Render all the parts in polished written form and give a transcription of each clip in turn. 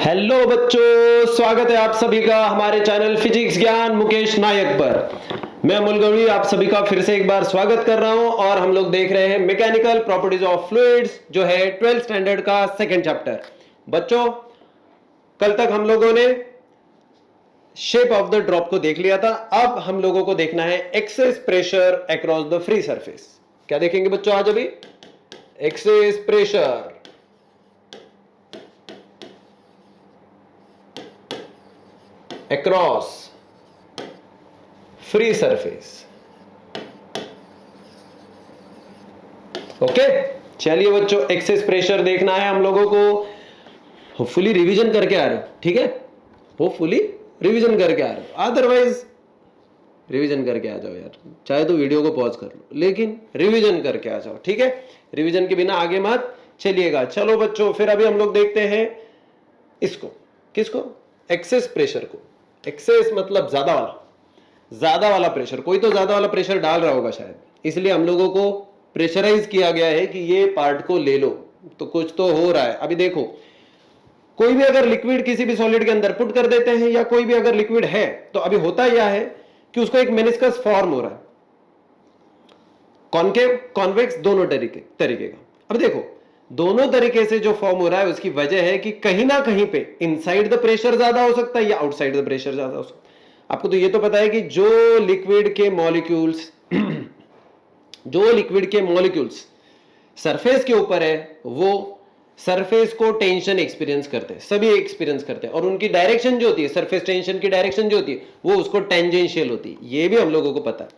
Hello बच्चों, स्वागत है आप सभी का हमारे चैनल फिजिक्स ज्ञान मुकेश नायक पर। मैं अमोल गौड़ी आप सभी का फिर से एक बार स्वागत कर रहा हूं और हम लोग देख रहे हैं मैकेनिकल प्रॉपर्टीज ऑफ फ्लूइड्स, जो है 12th स्टैंडर्ड का सेकंड चैप्टर। बच्चों, कल तक हम लोगों ने शेप ऑफ द ड्रॉप को देख लिया था। अब हम लोगों को देखना है excess pressure across the free surface. क्या देखेंगे बच्चों आज? अभी excess pressure across free surface। Okay, चलिए बच्चों, एक्सेस प्रेशर देखना है हम लोगों को। होपफुली रिवीजन करके आ रहे हो, ठीक है? होपफुली रिवीजन करके आ रहे हो, अदरवाइज रिवीजन करके आ जाओ यार। चाहे तो वीडियो को पॉज कर लो, लेकिन रिवीजन करके आ जाओ, ठीक है? रिवीजन के बिना आगे मत चलिएगा। चलो बच्चों, फिर अभी हम लोग देखते हैं इसको। किसको? एक्सेस प्रेशर को। एक्सेस मतलब ज्यादा वाला प्रेशर। कोई तो ज्यादा वाला प्रेशर डाल रहा होगा शायद, इसलिए हम लोगों को प्रेशराइज किया गया है कि ये पार्ट को ले लो। तो कुछ तो हो रहा है। अभी देखो, कोई भी अगर लिक्विड किसी भी सॉलिड के अंदर पुट कर देते हैं, या कोई भी अगर लिक्विड है, तो अभी होता यह है कि उसको एक मेनिस्कस फॉर्म हो रहा है, कॉनकेव कॉन्वेक्स दोनों तरीके का। अब देखो, दोनों तरीके से जो फॉर्म हो रहा है उसकी वजह है कि कहीं ना कहीं पे इनसाइड द प्रेशर ज्यादा हो सकता है या आउटसाइड द प्रेशर ज्यादा हो सकता है। आपको तो ये तो पता है कि जो लिक्विड के मॉलिक्यूल्स सरफेस के ऊपर है, वो सरफेस को टेंशन एक्सपीरियंस करते हैं, सभी एक्सपीरियंस करते हैं, और उनकी डायरेक्शन जो होती है, सरफेस टेंशन की डायरेक्शन जो होती है, वो उसको टेंजेंशियल होती है। ये भी हम लोगों को पता है।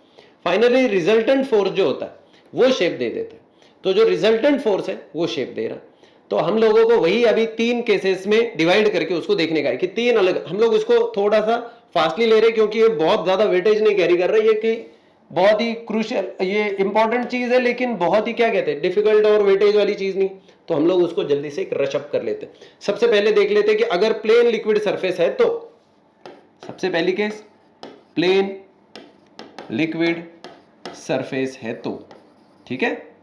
फाइनली रिजल्टेंट फोर्स जो होता है वो शेप दे देता है। तो जो रिजल्टेंट फोर्स है वो शेप दे रहा है। तो हम लोगों को वही अभी 3 केसेस में डिवाइड करके उसको देखने का है कि 3 अलग। हम लोग इसको थोड़ा सा फास्टली ले रहे हैं क्योंकि ये बहुत ज्यादा वेटेज नहीं कैरी कर रहा है। ये बहुत ही क्रूशियल, ये इंपॉर्टेंट चीज है, लेकिन बहुत ही क्या कहते हैं, डिफिकल्ट और वेटेज वाली चीज नहीं। तो हम लोग उसको जल्दी से एक रशअप कर लेते हैं। सबसे पहले देख लेते हैं कि अगर प्लेन लिक्विड सरफेस है तो, सबसे पहली केस प्लेन लिक्विड सरफेस है तो, ठीक है?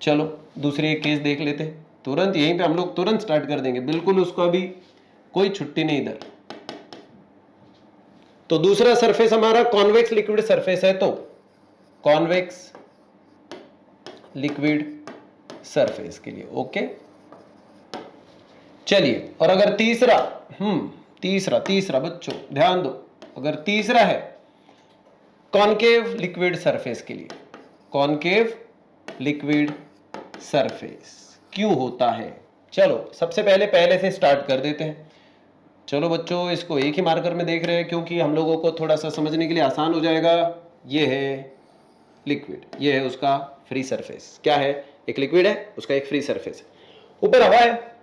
चलो दूसरी एक केस देख लेते हैं। तुरंत यहीं पे हम लोग तुरंत स्टार्ट कर देंगे, बिल्कुल उसको अभी कोई छुट्टी नहीं इधर। तो दूसरा सरफेस हमारा कॉन्वेक्स लिक्विड सरफेस है तो, कॉन्वेक्स लिक्विड सरफेस के लिए। ओके, चलिए। और अगर तीसरा बच्चों ध्यान दो, अगर तीसरा है कॉनकेव लिक्विड सरफेस के लिए, कॉनकेव लिक्विड सरफेस क्यों होता है? चलो सबसे पहले से स्टार्ट कर देते हैं। चलो बच्चों, इसको एक ही मार्कर में देख रहे हैं क्योंकि हम लोगों को थोड़ा सा समझने के लिए आसान हो जाएगा। ये है लिक्विड, ये है उसका फ्री सरफेस। क्या है? एक लिक्विड है, उसका एक फ्री सरफेस है। ऊपर हवा है,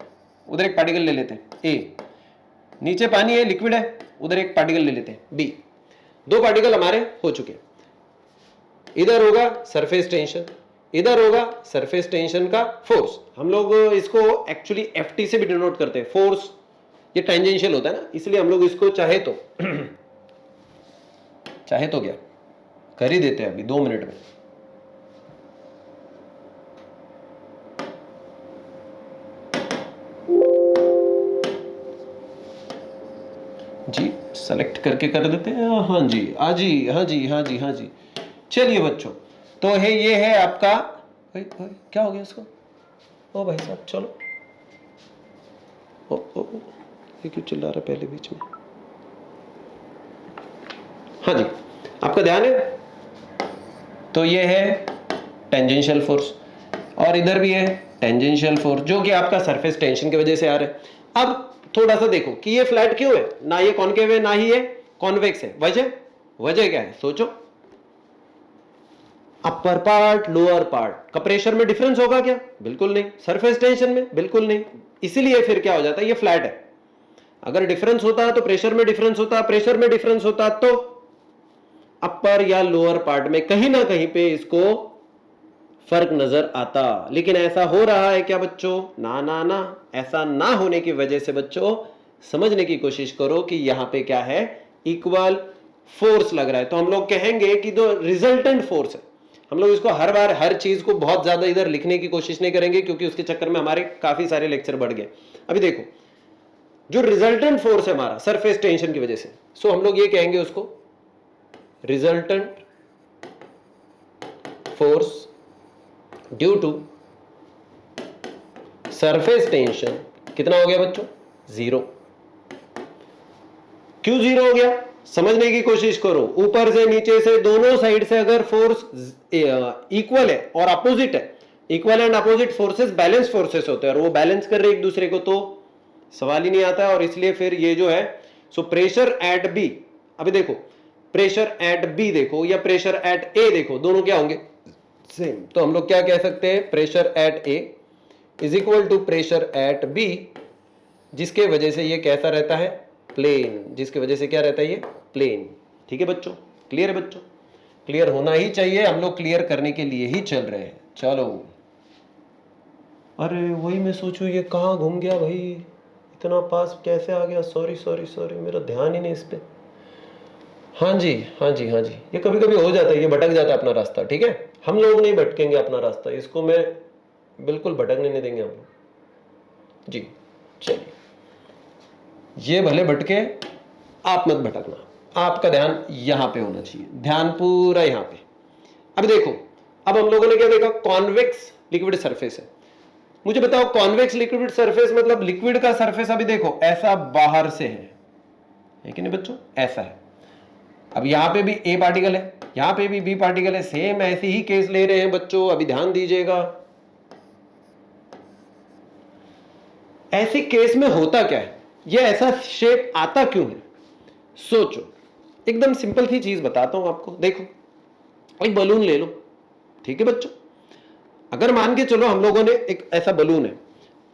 उधर एक पार्टिकल ले लेते हैं ए। नीचे पानी है, लिक्विड है, उधर एक पार्टिकल ले लेते हैं बी। 2 पार्टिकल हमारे हो चुके हैं। इधर होगा सरफेस टेंशन, इधर होगा सरफेस टेंशन का फोर्स। हम लोग इसको एक्चुअली एफटी से भी डिनोट करते हैं। फोर्स ये टेंजेंशियल होता है ना, इसलिए हम लोग इसको चाहे तो क्या कर ही देते हैं अभी 2 मिनट में। जी सेलेक्ट करके कर देते हैं। हाँ जी, हाँ जी। चलिए बच्चों, तो है ये है आपका, क्या हो गया इसको? ओ भाई साहब, चलो। ओ ये क्यों चिल्ला रहा है पहले बीच में? हाँ जी, आपका ध्यान है? तो ये है टेंजेंशियल फोर्स, और इधर भी है टेंजेंशियल फोर्स, जो कि आपका सरफेस टेंशन की वजह से आ रहा है। अब थोड़ा सा देखो कि ये फ्लैट क्यों है, ना ये कॉनकेव है ना ही ये कॉन्वेक्स है। वजह क्या है? सोचो। अपर पार्ट लोअर पार्ट का प्रेशर में डिफरेंस होगा क्या? बिल्कुल नहीं। सरफेस टेंशन में? बिल्कुल नहीं। इसीलिए फिर क्या हो जाता है, ये फ्लैट है। अगर डिफरेंस होता तो प्रेशर में डिफरेंस होता, प्रेशर में डिफरेंस होता तो अपर या लोअर पार्ट में कहीं ना कहीं पे इसको फर्क नजर आता। लेकिन ऐसा हो रहा है क्या बच्चों? ना, ऐसा ना होने की वजह से बच्चों समझने की कोशिश करो कि यहां पे क्या है, इक्वल फोर्स लग रहा है। तो हम लोग कहेंगे कि जो रिजल्टेंट फोर्स है, हम लोग इसको हर बार हर चीज को बहुत ज्यादा इधर लिखने की कोशिश नहीं करेंगे क्योंकि उसके चक्कर में हमारे काफी सारे लेक्चर बढ़ गए। अभी देखो, जो रिजल्टेंट फोर्स है हमारा सरफेस टेंशन की वजह से, सो हम लोग ये कहेंगे उसको resultant force due to surface tension. कितना हो गया बच्चों? 0। क्यों 0 हो गया? समझने की कोशिश करो। ऊपर से नीचे से दोनों साइड से अगर फोर्स इक्वल है और अपोजिट है, equal and opposite forces balance forces होते हैं और वो बैलेंस कर रहे एक दूसरे को, तो सवाल ही नहीं आता है। और इसलिए फिर ये जो है सो प्रेशर एट बी, अभी देखो प्रेशर एट बी देखो या प्रेशर एट ए देखो, दोनों क्या होंगे? सेम। तो हम लोग क्या कह सकते हैं? Pressure at A is equal to pressure at B, जिसके वजह से ये कैसा रहता है? प्लेन। जिसकी वजह से क्या रहता है? ये प्लेन। ठीक है बच्चों? क्लियर है बच्चों? क्लियर होना ही चाहिए, हम लोग क्लियर करने के लिए ही चल रहे हैं। चलो, अरे वही मैं सोचूं ये कहाँ घूम गया भाई, इतना पास कैसे आ गया? सॉरी सॉरी सॉरी, मेरा ध्यान ही नहीं इस पे। हाँ जी हाँ जी हाँ जी, ये कभी कभी हो जाता है, ये भटक जाता है अपना रास्ता। ठीक है, हम लोग नहीं भटकेंगे अपना रास्ता, इसको मैं बिल्कुल भटकने नहीं देंगे हम लोग जी। चलिए, ये भले भटके, आप मत भटकना, आपका ध्यान यहां पे होना चाहिए, ध्यान पूरा यहां पे। अब देखो, अब हम लोगों ने क्या देखा? कॉन्वेक्स लिक्विड सरफेस है। मुझे बताओ, कॉन्वेक्स लिक्विड सरफेस मतलब लिक्विड का सरफेस अभी देखो ऐसा बाहर से है कि नहीं बच्चों? ऐसा है। अब यहां पे भी ए पार्टिकल है, यहां पे भी बी पार्टिकल है, सेम ऐसे ही केस ले रहे हैं बच्चों। अभी ध्यान दीजिएगा, ऐसे केस में होता क्या है? ये ऐसा शेप आता क्यों है? सोचो, एकदम सिंपल सी चीज बताता हूं आपको। देखो, एक बलून ले लो, ठीक है बच्चों? अगर मान के चलो हम लोगों ने एक ऐसा बलून है,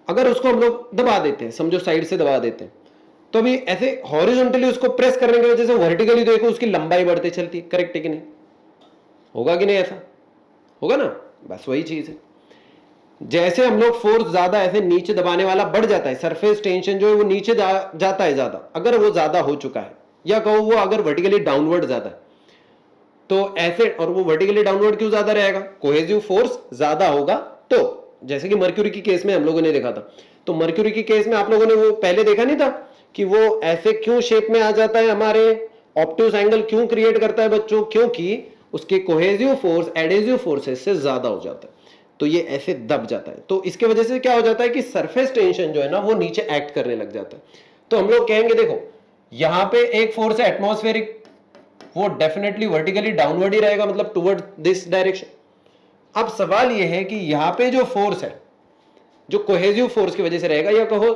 अगर उसको हम लोग दबा देते हैं, समझो साइड से दबा देते हैं, तो अभी ऐसे हॉरिजॉन्टली उसको प्रेस करने की वजह से वर्टिकली देखो उसकी लंबाई बढ़ती चलती है। करेक्ट है कि नहीं? होगा कि नहीं? ऐसा होगा ना? बस वही चीज है। जैसे हम लोग फोर्स ज्यादा ऐसे नीचे दबाने वाला बढ़ जाता है, सरफेस टेंशन जो है वो नीचे जाता है ज्यादा, अगर वो ज्यादा हो चुका है, या कहो वो अगर वर्टिकली डाउनवर्ड ज्यादा है, तो ऐसे, और वो वर्टिकली डाउनवर्ड क्यों ज्यादा रहेगा? कोहेसिव फोर्स ज्यादा होगा। तो जैसे कि मर्क्यूरी की केस में हम लोगों ने देखा था, तो मर्क्यूरी की केस में आप लोगों ने वो पहले देखा नहीं था कि वो ऐसे क्यों शेप में आ जाता है, हमारे ऑब्ट्यूज एंगल क्यों क्रिएट करता है बच्चों? क्योंकि उसके कोहेसिव फोर्स एडेसिव फोर्सेस से ज्यादा हो जाता है, तो ये ऐसे दब जाता है। तो इसके वजह से क्या हो जाता है कि सरफेस टेंशन जो है ना वो नीचे एक्ट करने लग जाता है। तो हम लोग कहेंगे देखो, यहां पे एक फोर्स है एटमॉस्फेरिक, वो डेफिनेटली वर्टिकली डाउनवर्ड ही रहेगा, मतलब टुवर्ड दिस डायरेक्शन। अब सवाल ये है कि यहां पे जो फोर्स है, जो कोहेसिव फोर्स की वजह से रहेगा, या कहो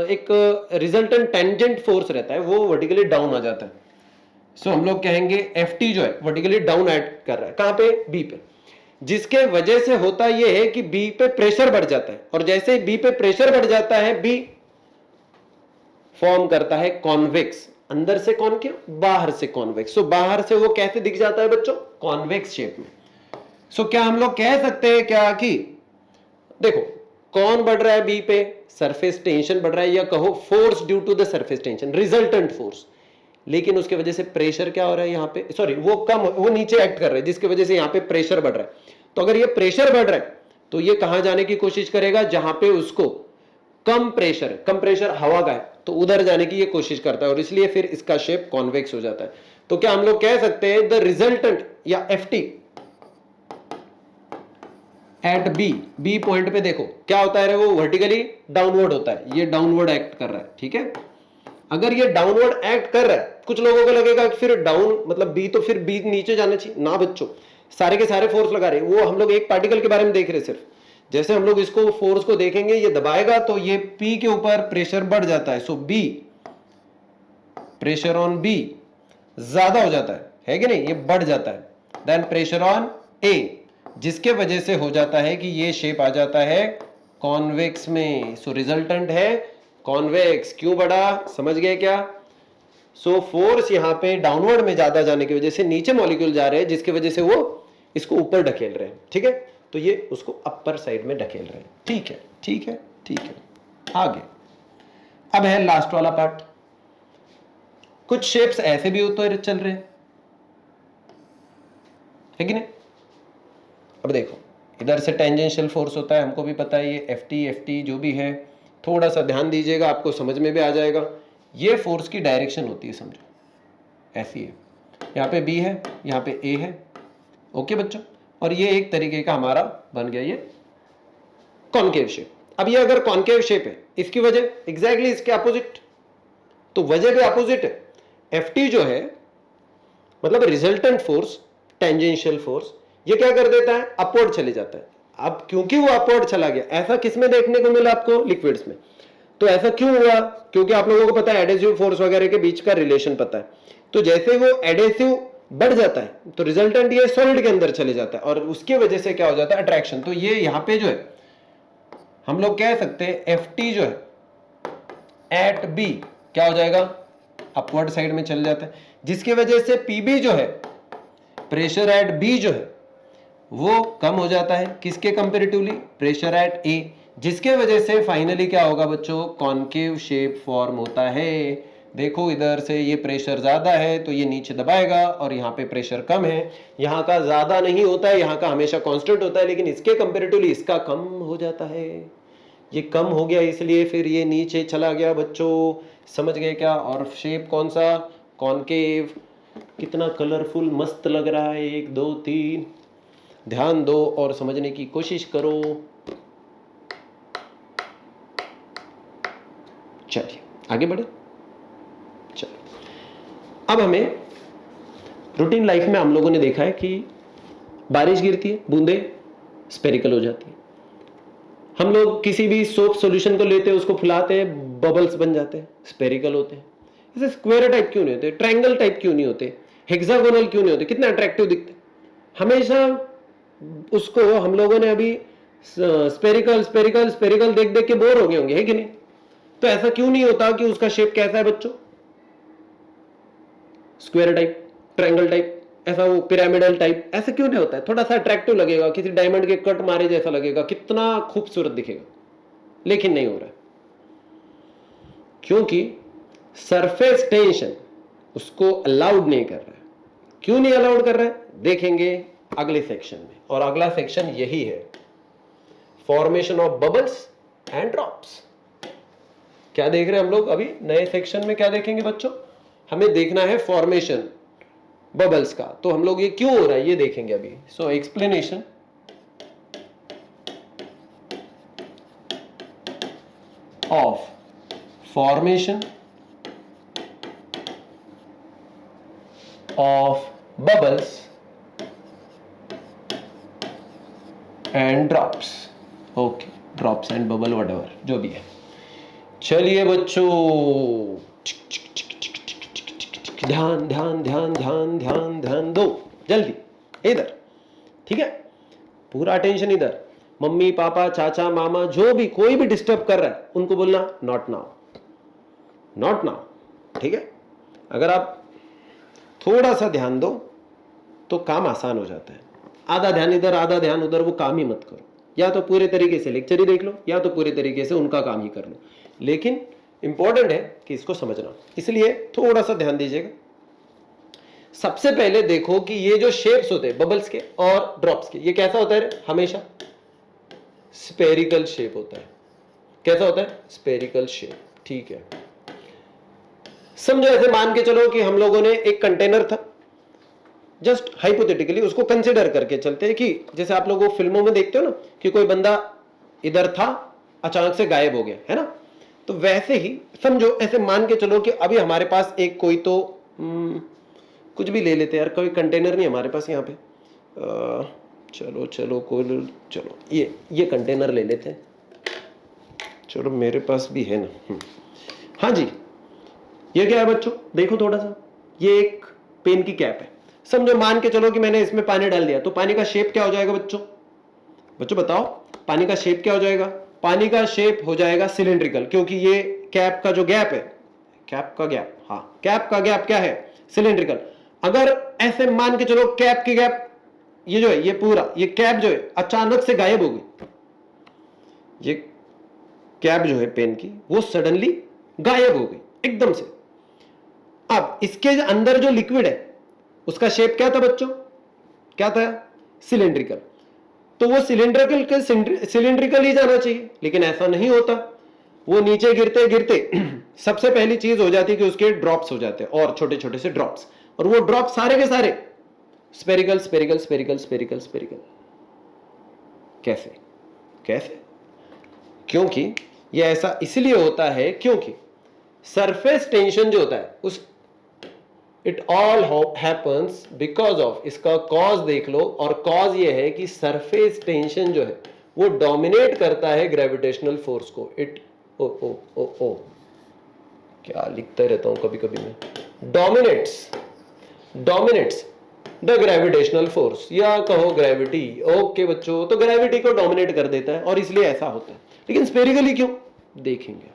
एक रिजल्टेंट टेंजेंट फोर्स रहता है, वो वर्टिकली डाउन आ जाता है। सो हम लोग कहेंगे Ft जो है वर्टिकली डाउन एक्ट कर रहा है, कहां पे? बी पे। जिसके वजह से होता यह है कि बी पे प्रेशर बढ़ जाता है, और जैसे बी पे प्रेशर बढ़ जाता है, बी फॉर्म करता है कॉन्वेक्स। अंदर से कॉनकेव, बाहर से कॉन्वेक्स। सो बाहर से वो कैसे दिख जाता है बच्चों? कॉन्वेक्स शेप में। सो क्या हम लोग कह सकते हैं क्या कि देखो, कौन बढ़ रहा है बी पे? सरफेस टेंशन बढ़ रहा है, या कहो force due to the surface tension, resultant force. लेकिन उसके वजह से प्रेशर क्या हो रहा है यहाँ पे? सॉरी, वो कम, वो नीचे एक्ट कर रहा है, जिसकी वजह से यहाँ पे प्रेशर बढ़ रहा है। तो अगर ये प्रेशर बढ़ रहा है, तो ये कहां जाने की कोशिश करेगा? जहां पे उसको कम प्रेशर है, कम प्रेशर हवा का है, तो उधर जाने की ये कोशिश करता है, और इसलिए फिर इसका शेप कॉन्वेक्स हो जाता है। तो क्या हम लोग कह सकते हैं द रिजल्टेंट या Ft एट बी पॉइंट पे देखो क्या होता है? वो वर्टिकली डाउनवर्ड होता है, ये डाउनवर्ड एक्ट कर रहा है। ठीक है, अगर ये डाउनवर्ड एक्ट कर रहा है, कुछ लोगों को लगेगा कि फिर डाउन मतलब बी, तो फिर बी नीचे जाना चाहिए ना बच्चों। सारे के सारे फोर्स लगा रहे, वो हम लोग एक पार्टिकल के बारे में देख रहे सिर्फ। जैसे हम लोग इसको फोर्स को देखेंगे, ये दबाएगा तो ये P के ऊपर प्रेशर बढ़ जाता है, सो B, प्रेशर ऑन B ज्यादा हो जाता है कि नहीं? ये बढ़ जाता है। देन प्रेशर ऑन A, जिसके वजह से हो जाता है कि ये शेप आ जाता है कॉन्वेक्स में। सो रिजल्टेंट है कॉन्वेक्स। क्यों बढ़ा? समझ गए क्या? सो फोर्स यहां पे डाउनवर्ड में ज्यादा जाने की वजह से नीचे मॉलिक्यूल जा रहे हैं, जिसकी वजह से वो इसको ऊपर ढकेल रहे हैं। ठीक है, तो ये उसको अपर साइड में ढकेल रहे हैं। ठीक है ठीक है ठीक है, आगे अब है लास्ट वाला पार्ट। कुछ शेप्स ऐसे भी होते चल रहे हैं, है कि नहीं? अब देखो, इधर से टेंजेंशियल फोर्स होता है, हमको भी पता है, ये Ft जो भी है थोड़ा सा ध्यान दीजिएगा, आपको समझ में भी आ जाएगा। ये फोर्स की डायरेक्शन होती है, समझो ऐसी है, यहाँ पे बी है, यहाँ पे ए है, ओके बच्चों। और ये एक तरीके का हमारा बन गया ये कॉनकेव शेप। अब ये अगर कॉनकेव शेप है, इसकी वजह एग्जैक्टली इसके अपोजिट, तो वजह भी अपोजिट है। एफ जो है मतलब रिजल्टेंट फोर्स, टेंजेंशियल फोर्स, ये क्या कर देता है, अपवर्ड चले जाता है। अब क्योंकि वो अपवर्ड चला गया, ऐसा किसमें देखने को मिला आपको, लिक्विड्स में। तो ऐसा क्यों हुआ, क्योंकि आप लोगों को पता है एडेसिव फोर्स वगैरह के बीच का रिलेशन पता है। तो जैसे वो एडेसिव बढ़ जाता है तो रिजल्टेंट ये सॉलिड के अंदर चले जाता है और उसकी वजह से क्या हो जाता है, अट्रैक्शन। तो ये यहां पे जो है हम लोग कह सकते हैं एफ जो है एट बी क्या हो जाएगा, अपवर्ड साइड में चल जाता है, जिसकी वजह से पीबी जो है, प्रेशर एट बी जो है वो कम हो जाता है, किसके कंपेरेटिवली, प्रेशर एट ए, जिसके वजह से फाइनली क्या होगा बच्चों, कॉनकेव शेप फॉर्म होता है। देखो इधर से ये प्रेशर ज्यादा है तो ये नीचे दबाएगा, और यहाँ पे प्रेशर कम है, यहाँ का ज्यादा नहीं होता है, यहाँ का हमेशा कांस्टेंट होता है, लेकिन इसके कंपेरेटिवली इसका कम हो जाता है। ये कम हो गया इसलिए फिर ये नीचे चला गया बच्चों, समझ गए क्या। और शेप कौन सा, कॉनकेव। कितना कलरफुल मस्त लग रहा है, 1 2 3, ध्यान दो और समझने की कोशिश करो। चलिए आगे बढ़े। चलिए अब हमें रूटीन लाइफ में हम लोगों ने देखा है कि बारिश गिरती है, बूंदे स्पेरिकल हो जाती है। हम लोग किसी भी सोप सॉल्यूशन को लेते हैं, उसको फुलाते हैं, बबल्स बन जाते हैं, स्पेरिकल होते हैं। इसे स्क्वायर टाइप क्यों नहीं होते, ट्रायंगल टाइप क्यों नहीं होते, हेक्सागोनल क्यों नहीं होते, कितना अट्रैक्टिव दिखते। हमेशा उसको हम लोगों ने अभी स्पेरिकल स्पेरिकल स्पेरिकल देख देख के बोर हो गए होंगे, है कि नहीं। तो ऐसा क्यों नहीं होता कि उसका शेप कैसा है बच्चों, स्क्वायर टाइप, ट्रायंगल टाइप, ऐसा वो पिरामिडल टाइप, ऐसा क्यों नहीं होता है। थोड़ा सा अट्रैक्टिव लगेगा, किसी डायमंड के कट मारे जैसा लगेगा, कितना खूबसूरत दिखेगा, लेकिन नहीं हो रहा है क्योंकि सरफेस टेंशन उसको अलाउड नहीं कर रहा है। क्यों नहीं अलाउड कर रहा है, देखेंगे अगले सेक्शन में। और अगला सेक्शन यही है, formation of bubbles and drops. क्या देख रहे हैं हम लोग अभी नए सेक्शन में, क्या देखेंगे बच्चों, हमें देखना है फॉर्मेशन बबल्स का। तो हम लोग ये क्यों हो रहा है ये देखेंगे अभी। So explanation of formation of bubbles and drops. Okay, drops and bubble whatever जो भी है। चलिए बच्चों, ध्यान ध्यान ध्यान ध्यान ध्यान ध्यान दो, जल्दी इधर, ठीक है, पूरा अटेंशन इधर। मम्मी पापा चाचा मामा जो भी कोई भी डिस्टर्ब कर रहा है उनको बोलना नॉट नाउ, नॉट नाउ, ठीक है। अगर आप थोड़ा सा ध्यान दो तो काम आसान हो जाता है। आधा ध्यान इधर आधा ध्यान उधर, वो काम ही मत करो। या तो पूरे तरीके से लेक्चर ही देख लो, या तो पूरे तरीके से उनका काम ही कर लो, लेकिन इंपॉर्टेंट है कि इसको समझना, इसलिए थोड़ा सा ध्यान दीजिएगा। सबसे पहले देखो कि ये जो शेप्स होते हैं बबल्स के और ड्रॉप्स के, ये कैसा होता है, हमेशा स्पेरिकल शेप होता है। कैसा होता है, स्पेरिकल शेप, ठीक है। समझो ऐसे मान के चलो कि हम लोगों ने एक कंटेनर था, जस्ट हाइपोथेटिकली उसको कंसिडर करके चलते हैं कि जैसे आप लोगों फिल्मों में देखते हो ना कि कोई बंदा इधर था अचानक से गायब हो गया, है ना। तो वैसे ही समझो, ऐसे मान के चलो कि अभी हमारे पास एक कोई तो कुछ भी ले लेते हैं यार, कोई कंटेनर नहीं हमारे पास यहाँ पे, चलो चलो कोई, चलो ये कंटेनर ले लेते हैं, चलो मेरे पास भी है ना। हाँ जी, ये क्या है बच्चों, देखो थोड़ा सा, ये एक पेन की कैप है। समझो मान के चलो कि मैंने इसमें पानी डाल दिया, तो पानी का शेप क्या हो जाएगा बच्चों, बच्चों बताओ, पानी का शेप क्या हो जाएगा। पानी का शेप हो जाएगा सिलेंड्रिकल, क्योंकि ये कैप का जो गैप है, कैप का गैप, हाँ कैप का गैप क्या है, सिलेंड्रिकल। अगर ऐसे मान के चलो कैप की गैप, ये जो है ये पूरा ये कैप जो है अचानक से गायब हो गई, ये कैप जो है पेन की वो सडनली गायब हो गई एकदम से। अब इसके अंदर जो लिक्विड है उसका शेप क्या था बच्चों, क्या था, सिलेंड्रिकल। तो वो सिलेंड्रिकल ही जाना चाहिए, लेकिन ऐसा नहीं होता। वो नीचे गिरते गिरते सबसे पहली चीज हो जाती है कि उसके ड्रॉप्स हो जाते हैं, और छोटे छोटे से ड्रॉप्स, और वो ड्रॉप सारे के सारे spherical spherical spherical spherical spherical. कैसे कैसे? क्योंकि ये ऐसा इसलिए होता है क्योंकि सरफेस टेंशन जो होता है उस it all happens because of, इसका कॉज देख लो, और कॉज ये है कि सरफेस टेंशन जो है वो डोमिनेट करता है ग्रेविटेशनल फोर्स को। इट ओ ओ ओ ओ क्या लिखते रहता हूं कभी कभी मैं, डोमिनेट्स द ग्रेविटेशनल फोर्स, या कहो ग्रेविटी। ओके बच्चों, तो ग्रेविटी को डोमिनेट कर देता है और इसलिए ऐसा होता है। लेकिन स्पेरिकली क्यों, देखेंगे।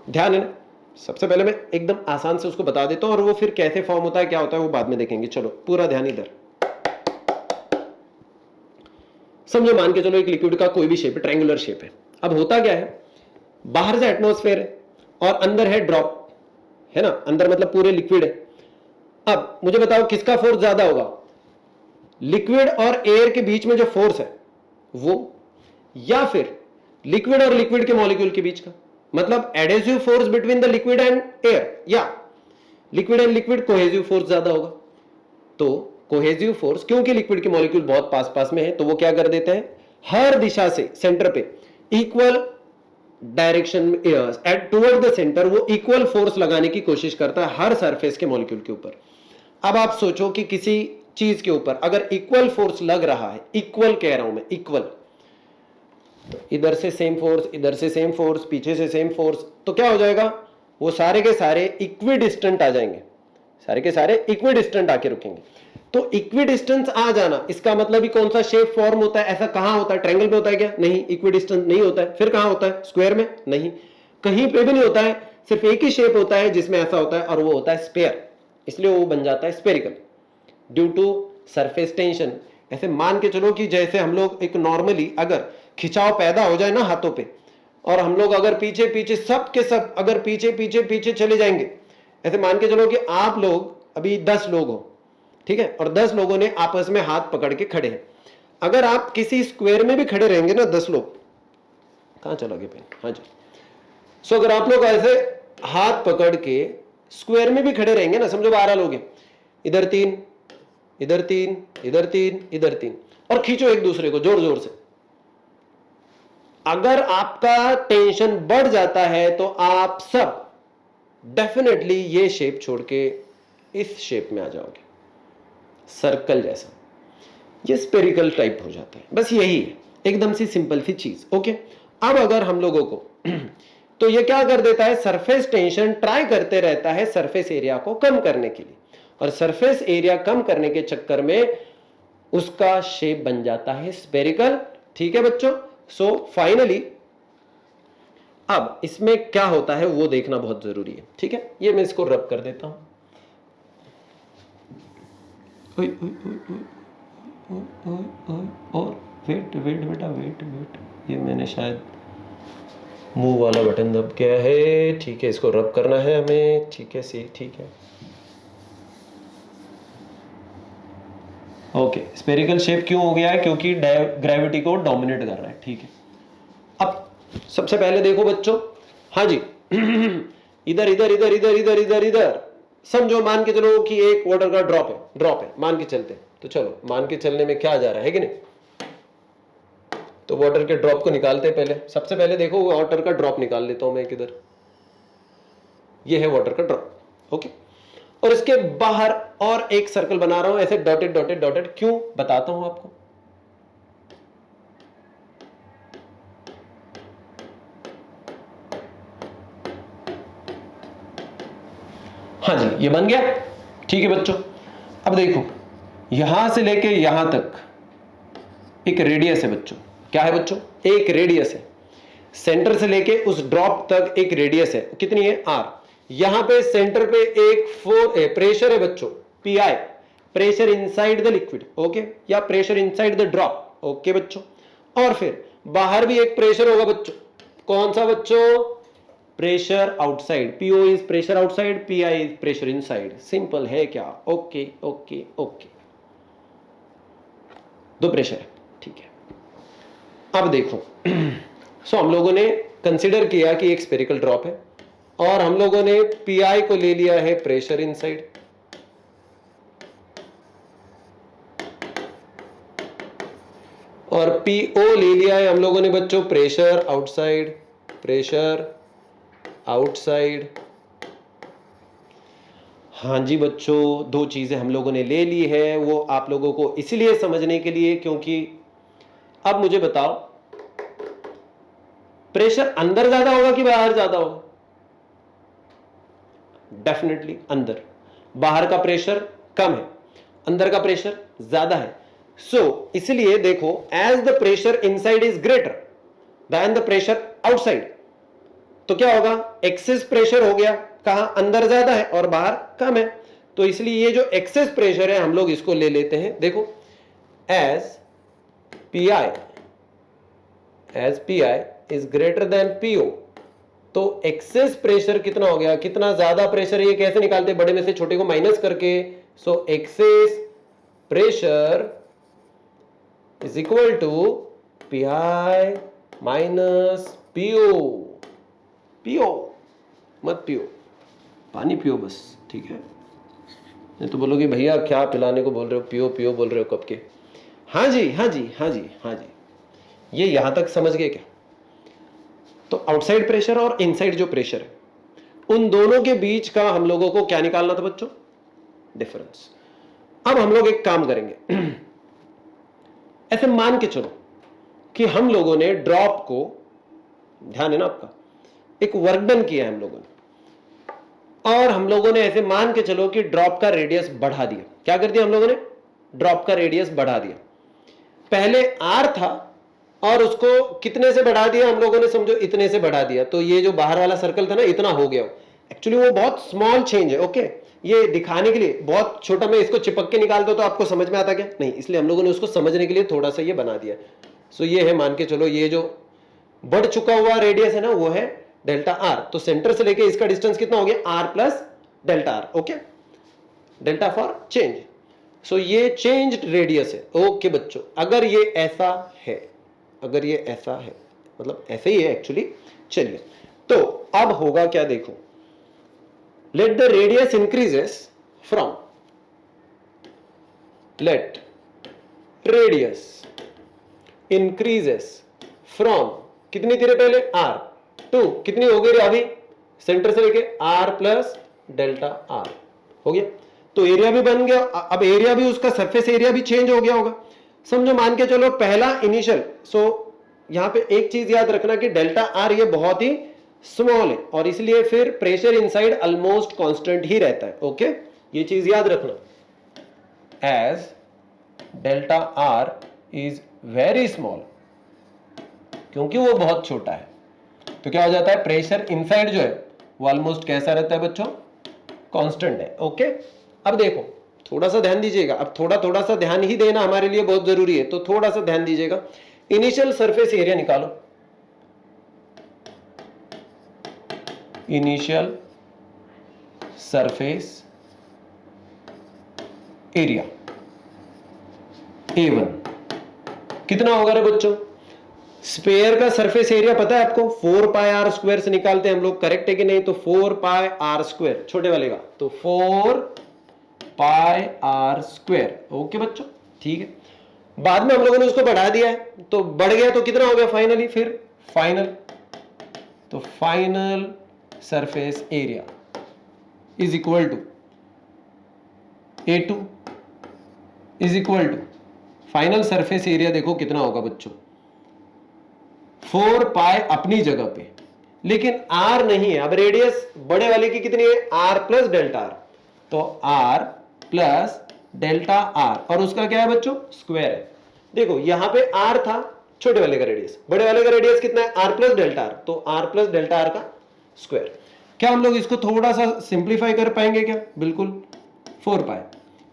ध्यान है ना? सबसे पहले मैं एकदम आसान से उसको बता देता हूं, और वो फिर कैसे फॉर्म होता है, क्या होता है, वो बाद में देखेंगे। चलो पूरा ध्यान इधर समझो। मान के चलो एक लिक्विड का कोई भी शेप है, ट्रायंगुलर शेप है। अब होता क्या है, बाहर से एटमॉस्फेयर है और अंदर है ड्रॉप, है ना? अंदर मतलब पूरे लिक्विड है। अब मुझे बताओ किसका फोर्स ज्यादा होगा, लिक्विड और एयर के बीच में जो फोर्स है वो, या फिर लिक्विड और लिक्विड के मॉलिक्यूल के बीच का, मतलब adhesive force between the liquid and air, या liquid and liquid cohesive force ज्यादा होगा। तो कोहेसिव फोर्स, क्योंकि लिक्विड के मॉलिक्यूल बहुत पास पास में है, तो वो क्या कर देते हैं, हर दिशा से सेंटर पे equal direction at toward the centre वो इक्वल फोर्स लगाने की कोशिश करता है हर सरफेस के मॉलिक्यूल के ऊपर। अब आप सोचो कि किसी चीज के ऊपर अगर इक्वल फोर्स लग रहा है, इक्वल कह रहा हूं मैं, इक्वल, तो इधर से सेम फोर्स, इधर से सेम फोर्स, पीछे से सेम फोर्स, तो क्या हो जाएगा, वो सारे के सारे इक्विडिस्टेंट आ जाएंगे, सारे के सारे इक्विडिस्टेंट आके रुकेंगे। तो इक्विडिस्टेंस आ जाना, इसका मतलब ही कौन सा शेप फॉर्म होता है, ऐसा कहां होता है, ट्रायंगल में होता है क्या? नहीं, इक्विडिस्टेंस नहीं होता है। फिर कहां होता है, स्क्वायर में? नहीं, कहीं पे भी नहीं होता है। सिर्फ एक ही शेप होता है जिसमें ऐसा होता है, और वो होता है स्फीयर, इसलिए वो बन जाता है spherical due to surface tension. ऐसे मान के चलो कि जैसे हम लोग एक नॉर्मली अगर खिंचाव पैदा हो जाए ना हाथों पे, और हम लोग अगर पीछे पीछे सब के सब अगर पीछे पीछे पीछे चले जाएंगे, ऐसे मान के चलो कि आप लोग अभी 10 लोग हो, ठीक है, और 10 लोगों ने आपस में हाथ पकड़ के खड़े हैं। अगर आप किसी स्क्वायर में भी खड़े रहेंगे ना, 10 लोग, कहां चलोगे पेन? हाँ जी। सो अगर आप लोग ऐसे हाथ पकड़ के स्क्वायर में भी खड़े रहेंगे ना, समझो 12 लोग हैं, इधर 3, इधर 3, इधर 3, इधर 3, और खींचो एक दूसरे को जोर जोर से। अगर आपका टेंशन बढ़ जाता है तो आप सब डेफिनेटली ये शेप छोड़ के इस शेप में आ जाओगे, सर्कल जैसा। ये स्पेरिकल टाइप हो जाता है। बस यही है, एकदम सी सिंपल सी चीज। ओके, अब अगर हम लोगों को तो ये क्या कर देता है, सरफेस टेंशन ट्राई करते रहता है सरफेस एरिया को कम करने के लिए, और सरफेस एरिया कम करने के चक्कर में उसका शेप बन जाता है स्पेरिकल। ठीक है बच्चों? सो फाइनली अब इसमें क्या होता है वो देखना बहुत जरूरी है। ठीक है, ये मैं इसको रब कर देता हूं। और वेट वेट बेटा, वेट वेट, ये मैंने शायद मूव वाला बटन दब गया है। ठीक है, इसको रब करना है हमें। ठीक है, सी ठीक है। ओके, स्पेरिकल शेप क्यों हो गया है? क्योंकि ग्रेविटी को डोमिनेट कर रहा है। ठीक है, अब सबसे पहले देखो बच्चों, हाँ जी, इधर इधर इधर इधर इधर इधर इधर समझो, मान के चलो कि एक वाटर का ड्रॉप है, मान के चलते हैं। तो चलो मान के चलने में क्या जा रहा है कि नहीं, तो वाटर के ड्रॉप को निकालते हैं। पहले सबसे पहले देखो वाटर का ड्रॉप निकाल लेता हूं मैं किधर, ये है वाटर का ड्रॉप। ओके, और इसके बाहर और एक सर्कल बना रहा हूं ऐसे डॉटेड डॉटेड डॉटेड। क्यों, बताता हूं आपको। हाँ जी, ये बन गया। ठीक है बच्चों, अब देखो यहां से लेके यहां तक एक रेडियस है बच्चों। क्या है बच्चों? एक रेडियस है। सेंटर से लेके उस ड्रॉप तक एक रेडियस है, कितनी है? आर। यहां पे सेंटर पे एक प्रेशर है बच्चों, PI, pressure inside the liquid. Okay, या pressure inside the drop. Okay बच्चों, और फिर बाहर भी एक प्रेशर होगा बच्चों। कौन सा बच्चों? Pressure outside. PO is pressure outside, pi is pressure inside. Simple है क्या? ओके ओके ओके, दो प्रेशर है। ठीक है, अब देखो सो हम लोगों ने कंसिडर किया कि एक स्फेरिकल ड्रॉप है और हम लोगों ने पीआई को ले लिया है प्रेशर इनसाइड, और पीओ ले लिया है हम लोगों ने बच्चों प्रेशर आउटसाइड, प्रेशर आउटसाइड। हाँ जी बच्चों, दो चीजें हम लोगों ने ले ली है, वो आप लोगों को इसलिए समझने के लिए क्योंकि अब मुझे बताओ प्रेशर अंदर ज्यादा होगा कि बाहर ज्यादा होगा? डेफिनेटली अंदर। बाहर का प्रेशर कम है, अंदर का प्रेशर ज्यादा है। सो इसलिए देखो, as the pressure inside is greater than the pressure outside, तो क्या होगा? एक्सेस प्रेशर हो गया, कहां? अंदर ज्यादा है और बाहर कम है। तो इसलिए ये जो एक्सेस प्रेशर है हम लोग इसको ले लेते हैं, देखो as PI is greater than PO, तो एक्सेस प्रेशर कितना हो गया? कितना ज्यादा प्रेशर है ये कैसे निकालते? बड़े में से छोटे को माइनस करके। So excess pressure is equal to PI minus PO. पियो मत पियो, पानी पियो बस, ठीक है? नहीं तो बोलोगे भैया क्या पिलाने को बोल रहे हो, पियो पियो बोल रहे हो कब के। हाँ जी हाँ जी हाँ जी हाँ जी, ये यहां तक समझ गए क्या? तो आउटसाइड प्रेशर और इनसाइड जो प्रेशर है उन दोनों के बीच का हम लोगों को क्या निकालना था बच्चों? डिफरेंस। अब हम लोग एक काम करेंगे ऐसे मान के चलो कि हम लोगों ने ड्रॉप को, ध्यान है ना आपका, एक वर्क डन किया है हम लोगों ने, और हम लोगों ने ऐसे मान के चलो कि ड्रॉप का रेडियस बढ़ा दिया। क्या कर दिया हम लोगों ने? ड्रॉप का रेडियस बढ़ा दिया। पहले आर था और उसको कितने से बढ़ा दिया हम लोगों ने? समझो इतने से बढ़ा दिया, तो ये जो बाहर वाला सर्कल था ना इतना हो गया। एक्चुअली वो बहुत स्मॉल चेंज है, ओके? ये दिखाने के लिए बहुत छोटा, मैं इसको चिपक के निकाल दो तो आपको समझ में आता क्या? नहीं, इसलिए हम लोगों ने उसको समझने के लिए थोड़ा सा ये बना दिया। सो ये है, मान के चलो ये जो बढ़ चुका हुआ रेडियस है ना वो है डेल्टा आर। तो सेंटर से लेके इसका डिस्टेंस कितना हो गया? R plus delta R, okay? Delta for change. So ये चेंज रेडियस है, ओके बच्चों? अगर ये ऐसा है, अगर ये ऐसा है, मतलब ऐसे ही है एक्चुअली। चलिए, तो अब होगा क्या देखो, let the radius increases from, let radius increases from कितनी तेरे पहले? आर टू कितनी हो गई रे अभी? सेंटर से लेके आर प्लस डेल्टा आर हो गया। तो एरिया भी बन गया, अब एरिया भी, उसका सरफेस एरिया भी चेंज हो गया होगा। समझो, मान के चलो पहला इनिशियल। सो यहां पे एक चीज याद रखना कि डेल्टा आर ये बहुत ही स्मॉल है और इसलिए फिर प्रेशर इनसाइड ऑलमोस्ट कांस्टेंट ही रहता है, ओके? ये चीज याद रखना, as delta R is very small, क्योंकि वो बहुत छोटा है तो क्या हो जाता है? प्रेशर इनसाइड जो है वो ऑलमोस्ट कैसा रहता है बच्चों? कांस्टेंट है, ओके? अब देखो, थोड़ा सा ध्यान दीजिएगा, अब थोड़ा सा ध्यान ही देना हमारे लिए बहुत जरूरी है, तो थोड़ा सा ध्यान दीजिएगा। इनिशियल सरफेस एरिया निकालो, इनिशियल सरफेस एरिया A1 कितना होगा रे बच्चों? स्पेयर का सरफेस एरिया पता है आपको? 4 पाई आर स्क्वायर से निकालते हैं हम लोग, करेक्ट है कि नहीं? तो 4 पाई आर स्क्वायर, छोटे वाले का, तो 4 पाई आर स्क्वायर, ओके बच्चों? ठीक है। बाद में हम लोगों ने उसको बढ़ा दिया है, तो बढ़ गया तो कितना हो गया फाइनली? फिर फाइनल, तो final surface area is equal to A2 is equal to final surface area. देखो कितना होगा बच्चों? 4 पाई अपनी जगह पे, लेकिन आर नहीं है। अब रेडियस बड़े वाले की कितनी है? आर प्लस डेल्टा आर, तो आर प्लस डेल्टा आर, और उसका क्या है बच्चों? स्क्वायर है। देखो यहां पे आर था, छोटे वाले का रेडियस, बड़े वाले का रेडियस कितना है? आर प्लस डेल्टा आर, तो आर प्लस डेल्टा आर का स्क्वायर। क्या हम लोग इसको थोड़ा सा सिंप्लीफाई कर पाएंगे क्या? बिल्कुल। 4 पाई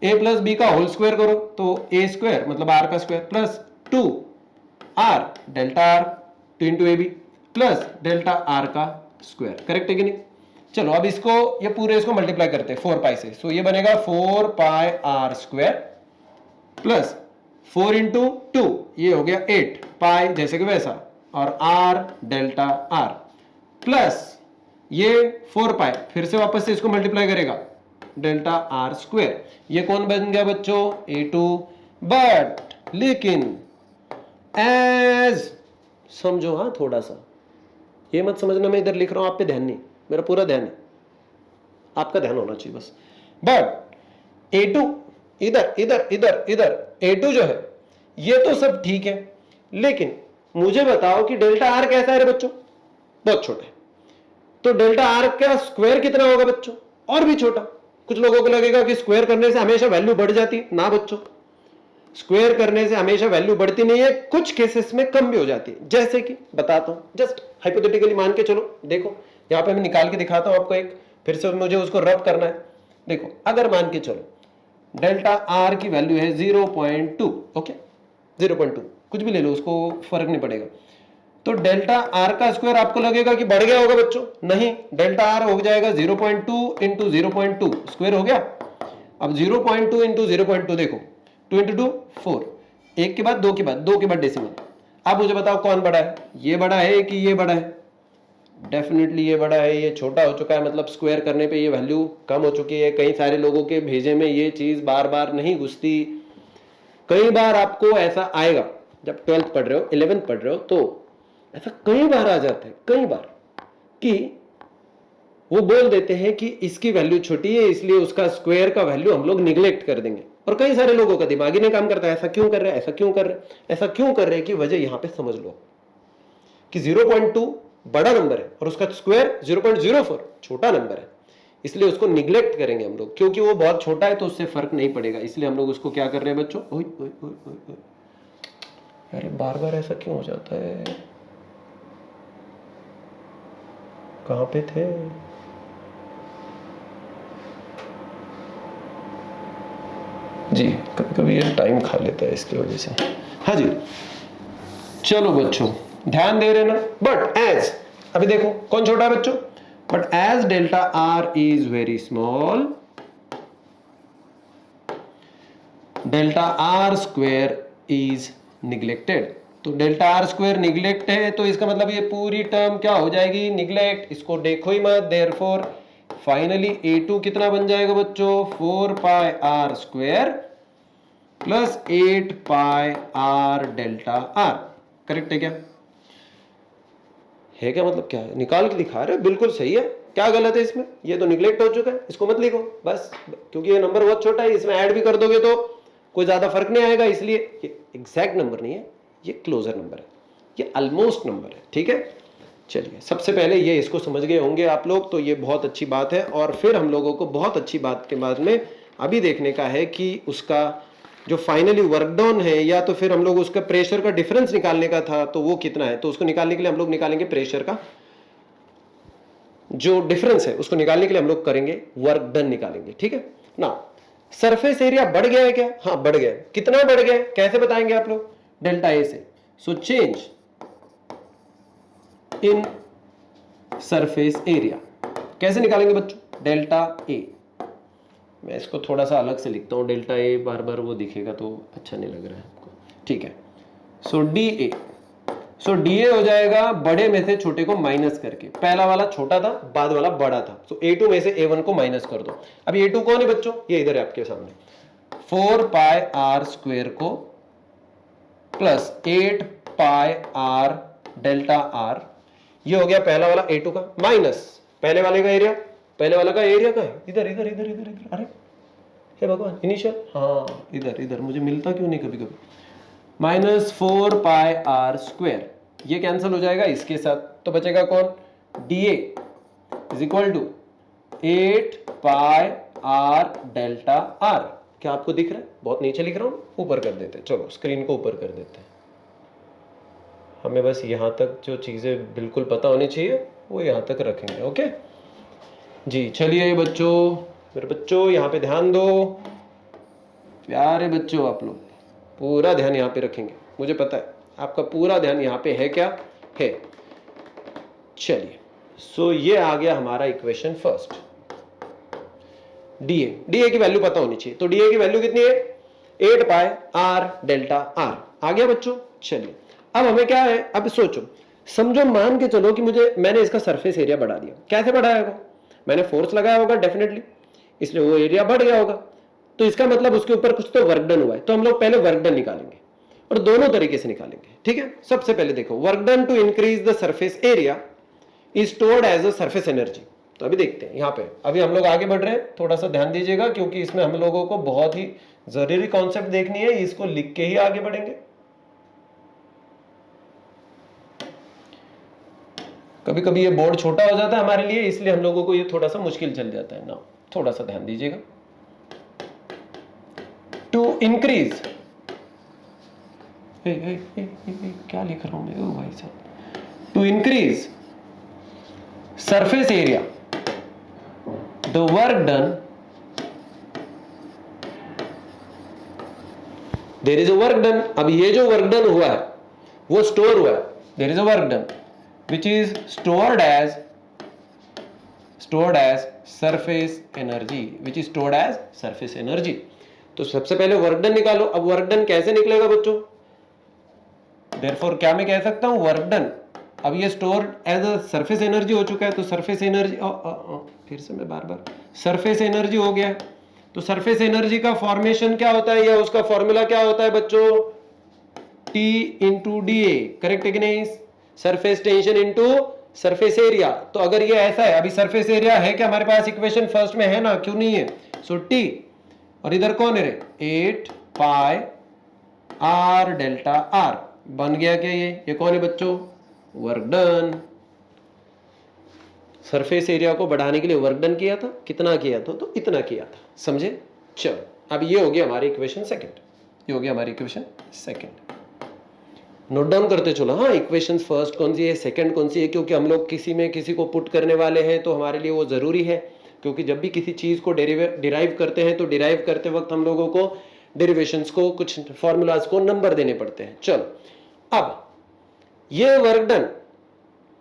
ए प्लस बी का होल स्क्वायर करो तो ए स्क्वायर मतलब आर का square plus 2 R delta R 2 into A B plus delta R का स्क्वायर, करेक्ट है कि नहीं? चलो अब इसको, ये पूरे इसको मल्टीप्लाई करते हैं 4 पाई से, सो ये बनेगा 4 pi R square plus 4 into 2, ये हो गया 8 पाई जैसे कि वैसा, और आर डेल्टा आर प्लस ये 4 पाई, फिर से वापस से इसको मल्टीप्लाई करेगा डेल्टा आर स्क्वायर। ये कौन बन गया बच्चों? A2। बट लेकिन एज, समझो हाँ थोड़ा सा, ये मत समझना मैं इधर लिख रहा हूं, आप पे ध्यान नहीं, मेरा पूरा ध्यान है, आपका ध्यान होना चाहिए बस। बट A2 इधर इधर इधर इधर, A2 जो है ये तो सब ठीक है, लेकिन मुझे बताओ कि डेल्टा आर कैसा है रे बच्चों? बहुत छोटा है। तो डेल्टा आर का स्क्वायर कितना होगा बच्चों? और भी छोटा। कुछ लोगों को लगेगा कि स्क्वायर करने से हमेशा वैल्यू बढ़ जाती है, ना बच्चों, स्क्वायर करने से हमेशा वैल्यू बढ़ती नहीं है, कुछ केसेस में कम भी हो जाती है। जैसे कि बताता हूं, जस्ट हाइपोथेटिकली मान के चलो, देखो यहां पे मैं निकाल के दिखाता हूं आपको एक, फिर से मुझे उसको रब करना है। देखो अगर मान के चलो डेल्टा आर की वैल्यू है 0.2, ओके 0.2 कुछ भी ले लो, उसको फर्क नहीं पड़ेगा। तो डेल्टा आर का स्क्वायर आपको लगेगा कि बढ़ गया होगा बच्चों, नहीं, डेल्टा आर हो जाएगा 0.2 इंटू 0.2 स्क्वायर हो गया। अब 0.2 इंटू 0.2 देखो, 2 इंटू 2 4, एक के बाद दो के बाद, दो के बाद डेसिमल। अब मुझे बताओ कौन बड़ा है? ये बड़ा है कि ये बड़ा है? डेफिनेटली ये बड़ा है, ये छोटा हो चुका है, मतलब स्क्वायर करने पे ये वैल्यू कम हो चुकी है। कई सारे लोगों के भेजे में ये चीज बार बार नहीं घुसती, कई बार आपको ऐसा आएगा जब 12th पढ़ रहे हो, 11th पढ़ रहे हो, तो ऐसा कई बार आ जाता है, कई बार, कि वो बोल देते हैं कि इसकी वैल्यू छोटी है इसलिए उसका स्क्वायर का वैल्यू हम लोग निगलेक्ट कर देंगे। और कई सारे लोगों का दिमाग ही नहीं काम करता है, ऐसा क्यों कर रहे हैं, ऐसा क्यों कर रहे हैं, ऐसा क्यों कर रहे हैं, कि वजह यहां पे समझ लो कि 0.2 बड़ा नंबर है और उसका स्क्वायर 0.04 छोटा नंबर है, इसलिए उसको निगलेक्ट करेंगे हम लोग, क्योंकि वो बहुत छोटा है तो उससे फर्क नहीं पड़ेगा, इसलिए हम लोग उसको क्या कर रहे हैं बच्चों? ओए ओए ओए ओए, अरे बार बार ऐसा क्यों हो जाता है? कहां पे थे? जी कभी कभी ये टाइम खा लेता है इसकी वजह से। हाँ जी चलो बच्चों ध्यान दे रहे ना। बट एज, अभी देखो कौन छोटा है बच्चों? But as delta R is very small, delta R square is neglected. तो डेल्टा आर स्क्वायर निग्लेक्ट है, तो इसका मतलब ये पूरी टर्म क्या हो जाएगी? निग्लेक्ट। इसको देखो ही मत। देयरफॉर फाइनली A2 कितना बन जाएगा बच्चों? 4 pi R square plus 8 pi R delta R. Correct है क्या? है क्या? मतलब क्या है? निकाल के दिखा रहे हो, बिल्कुल सही है। क्या गलत है इसमें? ये तो निग्लेक्ट हो चुका है, इसको मत लिखो बस, क्योंकि ये नंबर बहुत छोटा है, इसमें ऐड भी कर दोगे तो कोई ज्यादा फर्क नहीं आएगा, इसलिए ये एग्जैक्ट नंबर नहीं है, ये क्लोजर नंबर है, ये ऑलमोस्ट नंबर है। ठीक है, चलिए सबसे पहले ये इसको समझ गए होंगे आप लोग, तो ये बहुत अच्छी बात है। और फिर हम लोगों को बहुत अच्छी बात के बाद में अभी देखने का है कि उसका जो फाइनली वर्क डाउन है, या तो फिर हम लोग उसका प्रेशर का डिफरेंस निकालने का था, तो वो कितना है, तो उसको निकालने के लिए हम लोग निकालेंगे प्रेशर का जो डिफरेंस है, उसको निकालने के लिए हम लोग करेंगे वर्क डन निकालेंगे। ठीक है ना। सरफेस एरिया बढ़ गया है क्या? हाँ बढ़ गया। कितना बढ़ गया? कैसे बताएंगे आप लोग? डेल्टा ए से। So change in surface area कैसे निकालेंगे बच्चों? Delta A. मैं इसको थोड़ा सा अलग से लिखता हूं, डेल्टा ए बार बार वो दिखेगा तो अच्छा नहीं लग रहा है आपको। ठीक है, सो D A. So D A हो जाएगा बड़े में से छोटे को माइनस करके, पहला वाला छोटा था बाद वाला बड़ा था, सो A2 में से A1 को माइनस कर दो। अब A2 कौन है बच्चों? ये इधर है आपके सामने, 4 पाई आर स्क्वायर को plus 8 pi R delta are, ये हो गया पहला वाला A2 का, माइनस पहले वाले का एरिया। पहले वाला का एरिया का है इधर इधर इधर इधर इधर, अरे हे भगवान, इनिशियल, हाँ इधर इधर, मुझे मिलता क्यों नहीं कभी कभी। माइनस 4 पाई आर स्क्वायर, ये कैंसिल हो जाएगा इसके साथ, तो बचेगा कौन? D A is equal to 8 pi R delta R. क्या आपको दिख रहा है? बहुत नीचे लिख रहा हूं, ऊपर कर देते हैं, चलो स्क्रीन को ऊपर कर देते हैं। हमें बस यहां तक जो चीजें बिल्कुल पता होनी चाहिए वो यहां तक रखेंगे। ओके जी, चलिए बच्चों, मेरे बच्चों यहाँ पे ध्यान दो, प्यारे बच्चों, आप लोग पूरा ध्यान यहाँ पे रखेंगे, मुझे पता है आपका पूरा ध्यान यहाँ पे है। क्या है? चलिए, सो ये आ गया हमारा इक्वेशन फर्स्ट। डी ए की वैल्यू पता होनी चाहिए, तो डी ए की वैल्यू कितनी है? 8 पाई आर डेल्टा आर। आ गया बच्चों? चलिए अब हमें क्या है, अब सोचो समझो, मान के चलो कि मैंने इसका सरफेस एरिया बढ़ा दिया। कैसे बढ़ाया होगा? मैंने फोर्स लगाया होगा डेफिनेटली, इसलिए वो एरिया बढ़ गया होगा। तो इसका मतलब उसके ऊपर कुछ तो वर्क डन हुआ है। तो हम लोग पहले वर्क डन निकालेंगे और दोनों तरीके से निकालेंगे, ठीक है। सबसे पहले देखो, work done to increase the surface area is stored as a surface energy. तो अभी देखते हैं यहाँ पे, अभी हम लोग आगे बढ़ रहे हैं, थोड़ा सा ध्यान दीजिएगा क्योंकि इसमें हम लोगों को बहुत ही जरूरी कॉन्सेप्ट देखनी है, इसको लिख के ही आगे बढ़ेंगे। कभी कभी ये बोर्ड छोटा हो जाता है हमारे लिए, इसलिए हम लोगों को ये थोड़ा सा मुश्किल चल जाता है ना। थोड़ा सा ध्यान दीजिएगा। टू इंक्रीज, क्या लिख रहा हूं मैं, ओ भाई साहब, to increase surface area the work done, there is a work done. अब ये जो वर्क डन हुआ है वो स्टोर हुआ है, there is a work done which is stored as surface energy, which is stored as surface energy। तो सबसे पहले वर्क डन निकालो। अब वर्क डन कैसे निकलेगा बच्चों? therefore क्या मैं कह सकता हूं, वर्क डन अब ये stored as a surface energy हो चुका है। तो सरफेस एनर्जी, फिर से मैं बार सरफेस एनर्जी हो गया है। तो सरफेस एनर्जी का फॉर्मेशन क्या होता है, या उसका फॉर्मूला क्या होता है बच्चों? T into D A, correct है कि नहीं? Surface tension into surface area. तो अगर ये ऐसा है, अभी सरफेस एरिया है क्या हमारे पास? इक्वेशन फर्स्ट में है ना, क्यों नहीं है? सो टी, और इधर कौन है रे? 8 पाई आर डेल्टा आर। बन गया क्या ये कौन है बच्चों? Work done. सरफेस एरिया को बढ़ाने के लिए वर्क डन किया था। कितना किया था? तो इतना किया था, समझे? चलो, अब ये हो गया हमारी इक्वेशन सेकंड, ये हो गया हमारी इक्वेशन सेकंड। नोट डाउन करते चलो। हाँ, इक्वेशंस फर्स्ट कौन सी है, सेकंड कौन सी है, क्योंकि हम लोग किसी को पुट करने वाले हैं तो हमारे लिए वो जरूरी है। क्योंकि जब भी किसी चीज को डिराइव करते हैं तो डिराइव करते वक्त हम लोगों को डेरिवेशंस को, कुछ फॉर्मूलाज को नंबर देने पड़ते हैं। चलो, अब ये वर्क डन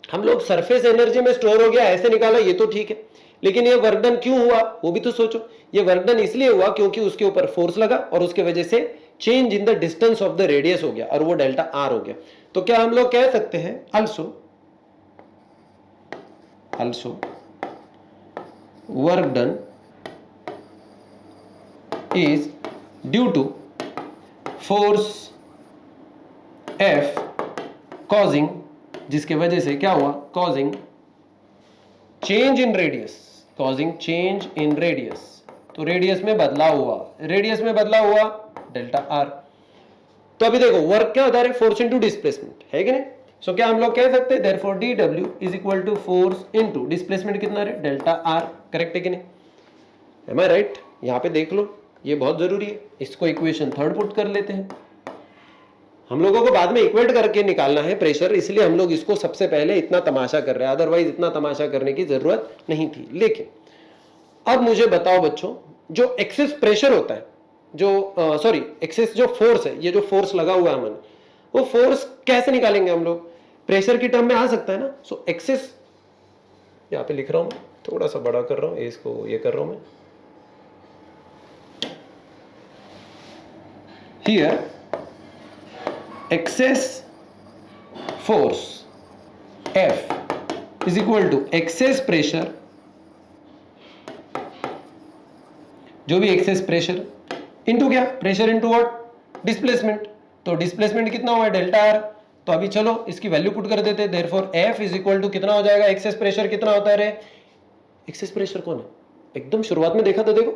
हम लोग सरफेस एनर्जी में स्टोर हो गया ऐसे निकाला, ये तो ठीक है। लेकिन ये वर्क डन क्यों हुआ वो भी तो सोचो। ये वर्क डन इसलिए हुआ क्योंकि उसके ऊपर फोर्स लगा और उसके वजह से change in the distance of the radius हो गया और वो डेल्टा आर हो गया। तो क्या हम लोग कह सकते हैं, also work done is due to force F causing, जिसके वजह से क्या हुआ? Causing change in radius, causing change in radius. तो रेडियस में बदलाव हुआ, रेडियस में बदलाव हुआ डेल्टा आर। तो अभी देखो वर्क क्या होता है? फोर्स इनटू डिस्प्लेसमेंट, है कि नहीं? सो क्या हम लोग कह सकते हैं therefore dw is equal to force into displacement कितना है? Delta R. करेक्ट है कि नहीं? Am I right? यहां पे देख लो, ये बहुत जरूरी है। इसको इक्वेशन थर्ड पुट कर लेते हैं। हम लोगों को बाद में इक्वेट करके निकालना है प्रेशर, इसलिए हम लोग इसको सबसे पहले इतना तमाशा कर रहे हैं, अदरवाइज इतना तमाशा करने की जरूरत नहीं थी। लेकिन अब मुझे बताओ बच्चों, जो एक्सेस प्रेशर होता है, जो सॉरी एक्सेस जो फोर्स है, ये जो फोर्स लगा हुआ है हमने, वो फोर्स कैसे निकालेंगे हम लोग? प्रेशर की टर्म में आ सकता है ना। सो एक्सेस, यहां पे लिख रहा हूं मैं, थोड़ा सा बड़ा कर रहा हूं, इसको ये कर रहा हूं मैं here. Excess force F is equal to excess pressure, जो भी एक्सेस प्रेशर इनटू क्या? Pressure into what? डिस्प्लेसमेंट। तो डिस्प्लेसमेंट कितना हुआ? Delta R. तो अभी चलो इसकी वैल्यू पुट कर देते हैं। Therefore F is equal to कितना हो जाएगा? एक्सेस प्रेशर कितना होता है रे? एक्सेस प्रेशर कौन है? एकदम शुरुआत में देखा था, देखो,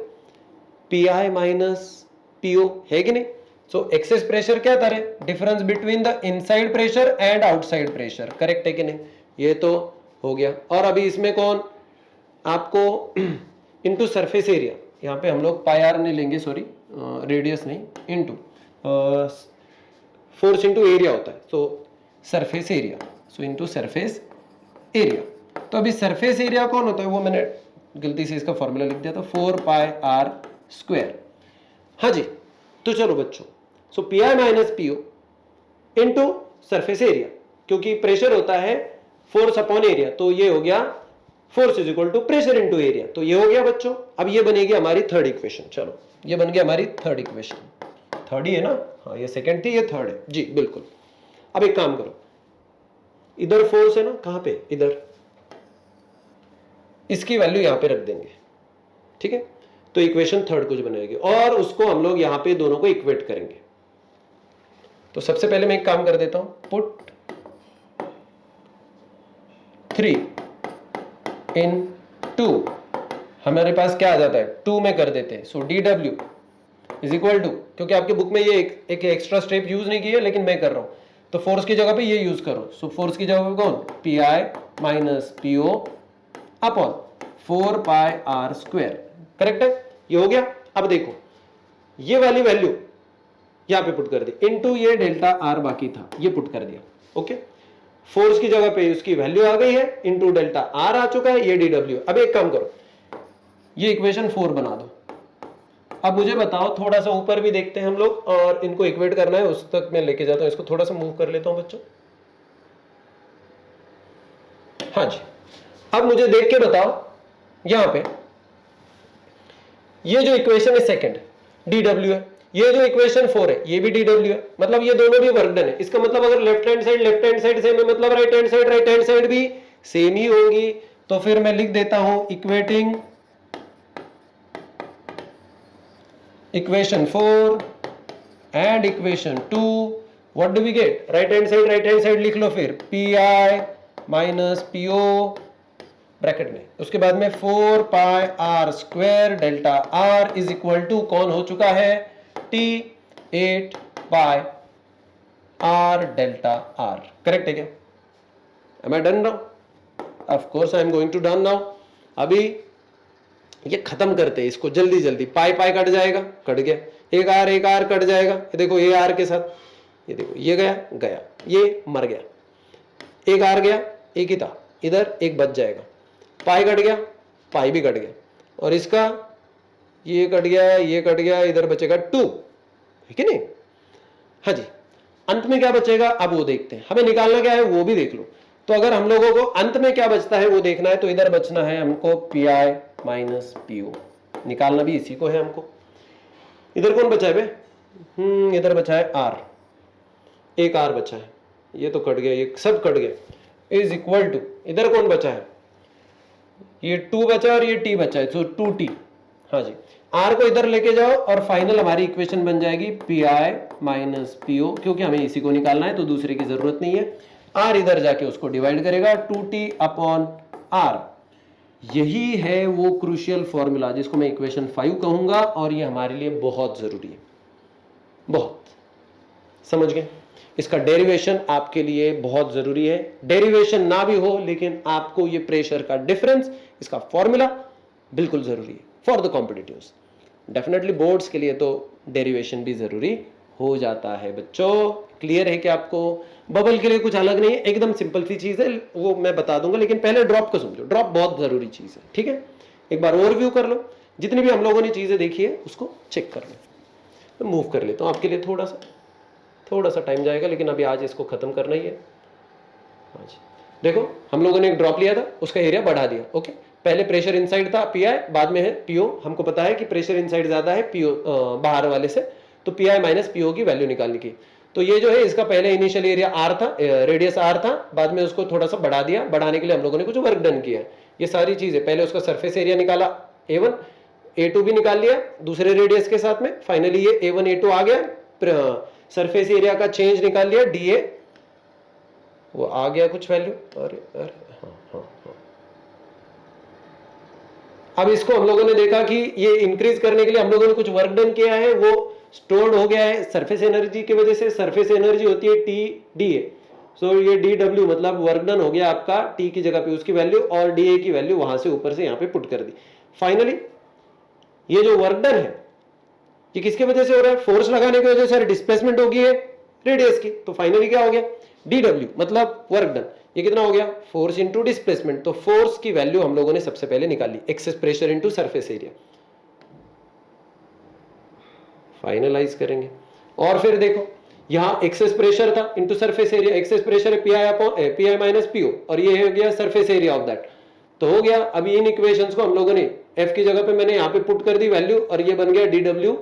PI माइनस PO, है कि नहीं? सो एक्सेस प्रेशर क्या था रे? Difference between the inside pressure and outside pressure. Correct है कि नहीं? ये तो हो गया। और अभी इसमें कौन आपको इनटू सरफेस एरिया, यहाँ पे हम लोग पाई आर नहीं लेंगे, सॉरी रेडियस नहीं, इनटू फोर्स इनटू एरिया होता है, सो सरफेस एरिया, सो इनटू सरफेस एरिया। तो अभी सरफेस एरिया कौन होता है? वो मैंने गलती से इसका फॉर्मूला लिख दिया था, 4 पाई आर स्क्वायर। हाँ जी, तो चलो बच्चों, so P I minus PO into surface area, क्योंकि प्रेशर होता है फोर्स अपॉन एरिया, तो ये हो गया force is equal to pressure into area. तो ये हो गया बच्चों। अब ये बनेगी हमारी थर्ड इक्वेशन। चलो, ये बन गया हमारी थर्ड इक्वेशन। थर्ड ही है ना? हाँ, ये सेकंड थी, ये थर्ड है जी, बिल्कुल। अब एक काम करो, इधर फोर्स है ना, कहां पे, इधर, इसकी वैल्यू यहां पे रख देंगे, ठीक है। तो इक्वेशन थर्ड कुछ बनेगी और उसको हम लोग यहां पे दोनों को इक्वेट करेंगे। तो सबसे पहले मैं एक काम कर देता हूं, पुट 3 इन 2, हमारे पास क्या आ जाता है 2 में कर देते हैं। सो dw इज इक्वल टू, क्योंकि आपके बुक में ये एक एक्स्ट्रा स्टेप यूज नहीं की है लेकिन मैं कर रहा हूं, तो फोर्स की जगह पे ये यूज करो। सो फोर्स की जगह पे कौन, P minus PO upon 4 pi R square, correct है, ये हो गया। अब देखो ये वाली वैल्यू यहां पे पुट कर दी, इनटू ये डेल्टा आर बाकी था ये पुट कर दिया, ओके। फोर्स की जगह पे उसकी वैल्यू आ गई है, इनटू डेल्टा आर आ चुका है, ये डीडब्ल्यू। अब एक काम करो, ये इक्वेशन 4 बना दो। अब मुझे बताओ, थोड़ा सा ऊपर भी देखते हैं हम लोग, और इनको इक्वेट करना है, उस तक मैं लेके जाता हूं। इसको थोड़ा सा मूव कर लेता हूं बच्चों, हाँ जी। अब मुझे देख के बताओ, यहां पे ये जो इक्वेशन है सेकंड dw है, ये जो इक्वेशन 4 है ये भी dw है, मतलब ये दोनों भी वर्क डन है। इसका मतलब अगर लेफ्ट हैंड साइड सेम है, मतलब राइट हैंड साइड भी सेम ही होगी। तो फिर मैं लिख देता हूं equating equation 4 and equation 2, what do we get, right hand side लिख लो, फिर pi माइनस पीओ ब्रैकेट में, उसके बाद में 4 pi R square delta R is equal to कौन हो चुका है, T 8 pi R delta R, correct है क्या? Am I done now? Of course I am going to done now. अभी ये खत्म करते हैं इसको जल्दी जल्दी, पाई पाई कट जाएगा, कट गया, एक आर कट जाएगा, ये देखो ये आर के साथ, ये देखो ये गया गया, ये मर गया, एक आर गया, एक ही था, इधर एक बच जाएगा, पाई कट गया, पाई भी कट गया, और इसका ये कट गया, ये कट गया, इधर बचेगा 2, है कि नहीं? हाँ जी। अंत में क्या बचेगा अब वो देखते हैं, हमें निकालना क्या है वो भी देख लो। तो अगर हम लोगों को अंत में क्या बचता है वो देखना है, तो इधर बचना है हमको पी आई माइनस पीओ, निकालना भी इसी को है हमको। इधर कौन बचा है बे? इधर बचा है आर, एक आर बचा है, ये तो कट गया, ये सब कट गया, इज इक्वल टू, इधर कौन बचा है, ये 2 बचा और ये टी बचा है, तो 2t, हाँ जी। आर को इधर लेके जाओ और फाइनल हमारी इक्वेशन बन जाएगी पी आई माइनस पीओ, क्योंकि हमें इसी को निकालना है तो दूसरे की जरूरत नहीं है। आर इधर जाके उसको डिवाइड करेगा, 2t अपॉन आर, यही है वो क्रूशियल फॉर्मूला जिसको मैं इक्वेशन 5 कहूंगा, और ये हमारे लिए बहुत जरूरी है, बहुत, समझ गए? इसका डेरिवेशन आपके लिए बहुत जरूरी है। डेरिवेशन ना भी हो लेकिन आपको ये प्रेशर का डिफरेंस, इसका फॉर्मूला बिल्कुल जरूरी है for the competitives. Definitely boards के लिए तो डेरिवेशन भी जरूरी हो जाता है बच्चों। क्लियर है कि आपको? बबल के लिए कुछ अलग नहीं है, एकदम सिंपल सी चीज है, वो मैं बता दूंगा, लेकिन पहले ड्रॉप को समझो। ड्रॉप बहुत जरूरी चीज है, ठीक है? एक बार ओवरव्यू कर लो, जितनी भी हम लोगों ने चीजें देखी है उसको चेक कर लो। तो मूव कर लेता हूं आपके लिए, थोड़ा सा टाइम जाएगा, लेकिन अभी आज इसको खत्म करना ही है आज। देखो हम लोगों ने एक ड्रॉप लिया था, उसका एरिया बढ़ा दिया, ओके। पहले प्रेशर इनसाइड था पी आई, बाद में है पीओ। हमको पता है कि प्रेशर इनसाइड ज्यादा है पीओ बाहर वाले से, तो पी आई माइनस पीओ की वैल्यू निकालने की। तो ये जो है इसका पहले इनिशियल एरिया आर था, रेडियस आर था, बाद में उसको थोड़ा सा बढ़ा दिया। बढ़ाने के लिए हम लोगों ने कुछ वर्क डन किया। ये सारी चीजें, पहले उसका सरफेस एरिया निकाला A1, A2 भी निकाल लिया दूसरे रेडियस के साथ में। फाइनली ये A1 A2 आ गया, सरफेस एरिया का चेंज निकाल लिया DA, वो आ गया कुछ वैल्यू। अरे हाँ। अब इसको हम लोगों ने देखा कि ये इंक्रीज करने के लिए हम लोगों ने कुछ वर्क डन किया है, वो स्टोर्ड हो गया है सरफेस एनर्जी की वजह से। सरफेस एनर्जी होती है TDA, सो ये DW मतलब वर्क डन हो गया आपका, T की जगह पे उसकी वैल्यू और DA की वैल्यू वहां से ऊपर से यहाँ पे पुट कर दी। फाइनली ये जो वर्क डन है ये किसके वजह से हो रहा है? फोर्स लगाने की वजह से डिस्प्लेसमेंट होगी है रेडियस की। तो फाइनली क्या हो गया? DW मतलब वर्क डन। ये कितना हो गया? Force into displacement. तो फोर्स की वैल्यू हम लोगों ने सबसे पहले निकाली, excess pressure into surface area. Finalize करेंगे और फिर देखो यहां एक्सेस प्रेशर था into surface area. Excess pressure है पी आई माइनस पीओ, और ये हो गया सरफेस एरिया ऑफ दैट। तो हो गया। अभी इन इक्वेशंस को हम लोगों ने एफ की जगह पे मैंने यहाँ पे पुट कर दी वैल्यू, और ये बन गया DW।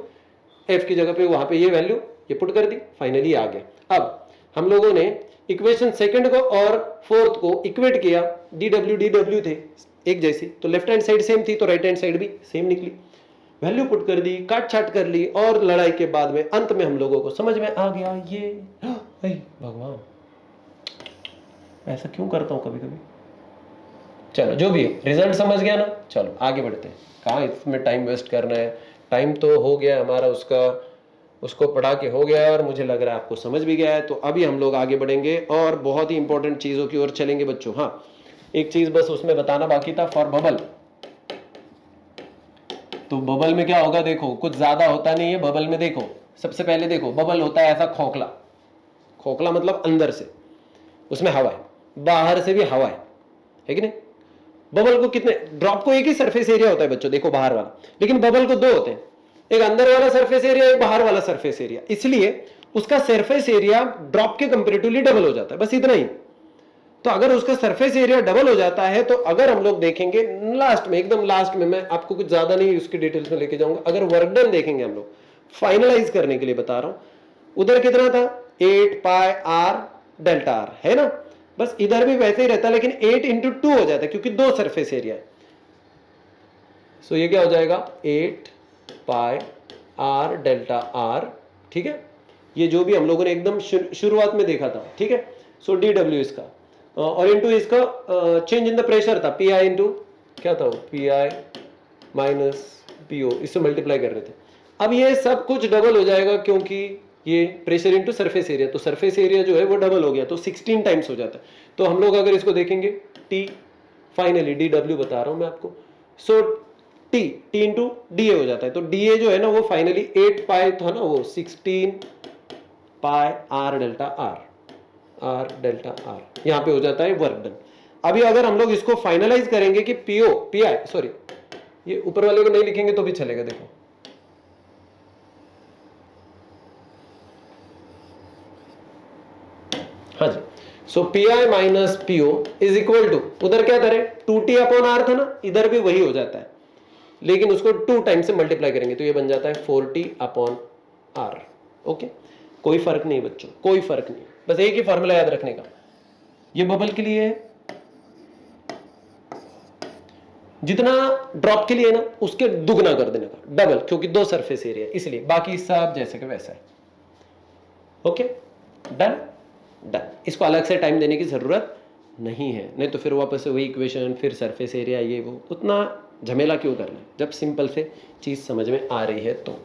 एफ की जगह पे वहां पे ये वैल्यू ये पुट कर दी, फाइनली आ गया। अब हम लोगों ने इक्वेशन सेकंड को और फोर्थ को इक्वेट किया, डी डब्ल्यू थे एक जैसी, तो लेफ्ट हैंड साइड सेम थी तो राइट हैंड साइड भी सेम निकली, वैल्यू पुट कर दी, काट छाट कर ली, और लड़ाई के बाद में अंत में हम लोगों को समझ में आ गया ये भगवान ऐसा क्यों करता हूं कभी कभी। चलो जो भी है, रिजल्ट समझ गया ना, चलो आगे बढ़ते हैं, कहाँ इसमें टाइम वेस्ट करना है, टाइम तो हो गया हमारा, उसको पढ़ा के हो गया और मुझे लग रहा है आपको समझ भी गया है। तो अभी हम लोग आगे बढ़ेंगे और बहुत ही इंपॉर्टेंट चीजों की ओर चलेंगे बच्चों। हाँ, एक चीज बस उसमें बताना बाकी था, फॉर बबल। तो बबल में क्या होगा, देखो कुछ ज्यादा होता नहीं है बबल में। देखो सबसे पहले देखो, बबल होता है ऐसा खोखला, खोखला मतलब अंदर से उसमें हवा है, बाहर से भी हवा है कि नहीं। बबल को कितने, ड्रॉप को एक ही सरफेस एरिया होता है बच्चों, देखो बाहर वाला, लेकिन बबल को दो होते हैं, एक अंदर वाला सरफेस एरिया, एक बाहर वाला सरफेस एरिया, इसलिए उसका सरफेस एरिया ड्रॉप के कंपैरेटिवली डबल हो जाता है, बस इतना ही। तो अगर उसका सरफेस एरिया डबल हो जाता है, तो अगर हम लोग देखेंगे लास्ट में, एकदम लास्ट में, मैं आपको कुछ ज्यादा नहीं उसकी डिटेल्स में लेके जाऊंगा, अगर वर्क डन देखेंगे हम लोग, फाइनलाइज करने के लिए बता रहा हूं, उधर कितना था 8 पाई आर डेल्टा आर, है ना, बस इधर भी वैसे ही रहता है, लेकिन 8 इंटू 2 हो जाता है क्योंकि दो सरफेस एरिया है। सो ये क्या हो जाएगा 8 पाई आर डेल्टा आर, ठीक है, ये जो भी हम लोगों ने एकदम शुरुआत में देखा था, ठीक है। सो डी डब्ल्यू इसका, और इंटू इसका चेंज इन द प्रेशर था, पी आई इंटू क्या था वो, P I minus P O, इससे मल्टीप्लाई कर रहे थे। अब ये सब कुछ डबल हो जाएगा क्योंकि ये प्रेशर इंटू सरफेस एरिया, तो सरफेस एरिया जो है वो डबल हो गया, तो 16 टाइम्स हो जाता है। तो हम लोग अगर इसको देखेंगे, टी फाइनली डी डब्ल्यू बता रहा हूं मैं आपको, so T into D A हो जाता है, तो डी ए जो है ना वो फाइनली 8 पाई था ना, वो 16 pi R delta R, R delta R, यहां पे हो जाता है वर्क डन। अभी अगर हम लोग इसको फाइनलाइज करेंगे कि पीओ पी आई, सॉरी ये ऊपर वाले को नहीं लिखेंगे तो भी चलेगा, देखो हाँ जी। So P I minus PO is equal to, उधर क्या करें 2t अपॉन आर था ना, इधर भी वही हो जाता है, लेकिन उसको 2 टाइम से मल्टीप्लाई करेंगे तो ये बन जाता है 4t अपॉन आर। ओके, कोई फर्क नहीं बच्चों, कोई फर्क नहीं, बस एक ही फॉर्मूला याद रखने का, ये बबल के लिए है, जितना ड्रॉप के लिए ना उसके दुगना कर देने का, डबल, क्योंकि दो सरफेस एरिया, इसलिए बाकी सब जैसे कि वैसा है। ओके डन डन, इसको अलग से टाइम देने की जरूरत नहीं है, नहीं तो फिर वापस से वही इक्वेशन, फिर सरफेस एरिया, ये वो, उतना झमेला क्यों करना है जब सिंपल से चीज समझ में आ रही है तो।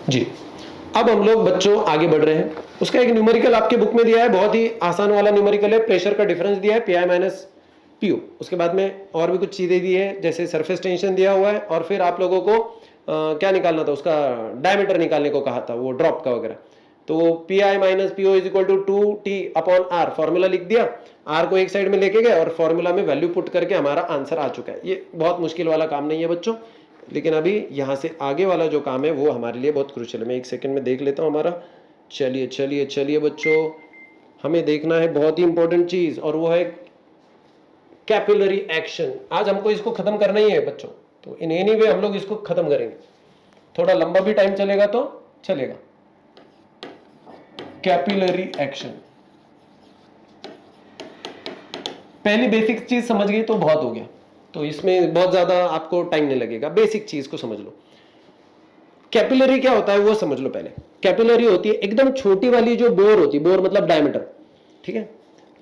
जी अब हम लोग बच्चों आगे बढ़ रहे हैं, उसका एक न्यूमेरिकल आपके बुक में दिया है, बहुत ही आसान वाला न्यूमेरिकल है, प्रेशर का डिफरेंस दिया है, पी आई माइनस पीओ, उसके बाद में और भी कुछ चीजें दी है, जैसे सरफेस टेंशन दिया हुआ है, और फिर आप लोगों को क्या निकालना था, उसका डायमीटर निकालने को कहा था, वो ड्रॉप का वगैरह, तो P I minus PO is equal to 2t upon R, formula लिख दिया, आर को एक साइड में लेके गए और फॉर्मूला में वैल्यू पुट करके हमारा आंसर आ चुका है। ये बहुत मुश्किल वाला काम नहीं है बच्चों, लेकिन अभी यहां से आगे वाला जो काम है वो हमारे लिए बहुत क्रूशियल है। मैं एक सेकंड में देख लेता हूं हमारा, चलिए चलिए चलिए बच्चों, हमें देखना है बहुत ही इंपॉर्टेंट चीज, और वो है कैपिलरी एक्शन। आज हमको इसको खत्म करना ही है बच्चों, तो इन एनी वे हम लोग इसको खत्म करेंगे, थोड़ा लंबा भी टाइम चलेगा तो चलेगा। कैपिलरी एक्शन, पहली बेसिक चीज समझ गई तो बहुत हो गया, तो इसमें बहुत ज्यादा आपको टाइम नहीं लगेगा, बेसिक चीज को समझ लो। कैपिलरी क्या होता है वो समझ लो पहले। कैपिलरी होती है एकदम छोटी वाली जो बोर होती है, बोर मतलब डायमीटर, ठीक है,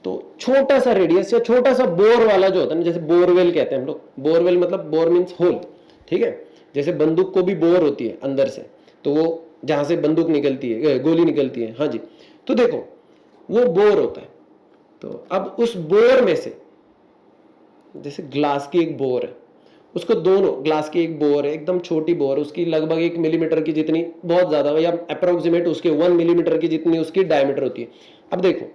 तो छोटा सा रेडियस या छोटा सा बोर वाला जो होता है ना, जैसे बोरवेल कहते हैं हम लोग, बोरवेल मतलब बोर मीन्स होल, ठीक है, जैसे बंदूक को भी बोर होती है अंदर से, तो वो जहां से बंदूक निकलती है, गोली निकलती है, हाँ जी, तो देखो वो बोर होता है। तो अब उस बोर में से, जैसे ग्लास की एक बोर है, उसको दोनों, ग्लास की एक बोर है एकदम छोटी बोर, उसकी लगभग 1 मिलीमीटर की जितनी, बहुत ज्यादा या अप्रोक्सीमेट उसके 1 मिलीमीटर की जितनी उसकी डायमीटर होती है। अब देखो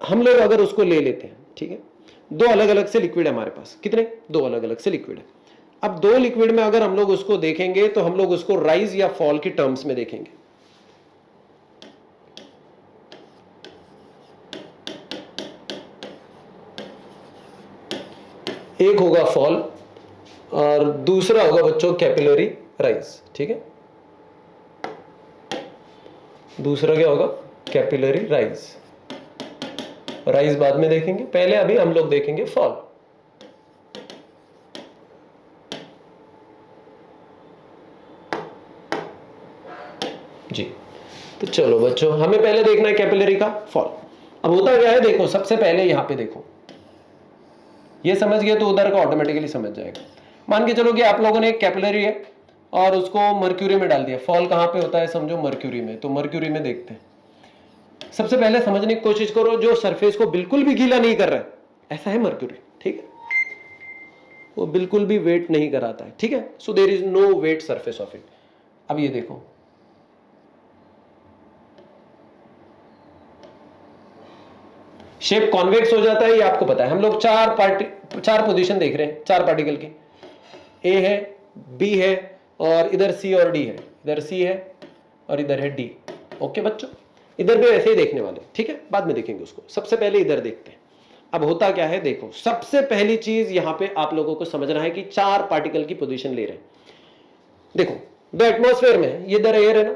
हम लोग अगर उसको ले लेते हैं, ठीक है, दो अलग अलग से लिक्विड है हमारे पास, कितने, दो अलग अलग से लिक्विड है। अब दो लिक्विड में अगर हम लोग उसको देखेंगे तो हम लोग उसको राइज या फॉल की टर्म्स में देखेंगे। एक होगा फॉल और दूसरा होगा बच्चों कैपिलरी राइज, ठीक है। दूसरा क्या होगा? Capillary rise. राइज बाद में देखेंगे, पहले अभी हम लोग देखेंगे फॉल। जी, तो चलो बच्चों, हमें पहले देखना है कैपिलरी का फॉल। अब होता क्या है, देखो सबसे पहले यहां पे देखो, ये समझ गए तो उधर का ऑटोमेटिकली समझ जाएगा। मान के चलो कि आप लोगों ने एक कैपिलरी है और उसको मर्क्यूरी में डाल दिया। फॉल कहां पे होता है? समझो मर्क्यूरी में। तो मर्क्यूरी में देखते हैं। सबसे पहले समझने की कोशिश करो, जो सरफेस को बिल्कुल भी गीला नहीं कर रहा है, ऐसा है मर्क्यूरी, ठीक है। वो बिल्कुल भी वेट नहीं कराता है, ठीक है। So there is no wet surface of it. अब ये देखो, शेप कॉन्वेक्स हो जाता है, ये आपको पता है। हम लोग चार पोजीशन देख रहे हैं, चार पार्टिकल की। ए है, बी है, और इधर सी और डी है। इधर सी है और इधर है डी। ओके बच्चों, इधर भी ऐसे ही देखने वाले, ठीक है, बाद में देखेंगे उसको। सबसे पहले इधर देखते हैं। अब होता क्या है, देखो सबसे पहली चीज यहां पे आप लोगों को समझना है कि चार पार्टिकल की पोजीशन ले रहे हैं। देखो, दो एटमॉस्फेयर में, ये इधर एयर है ना,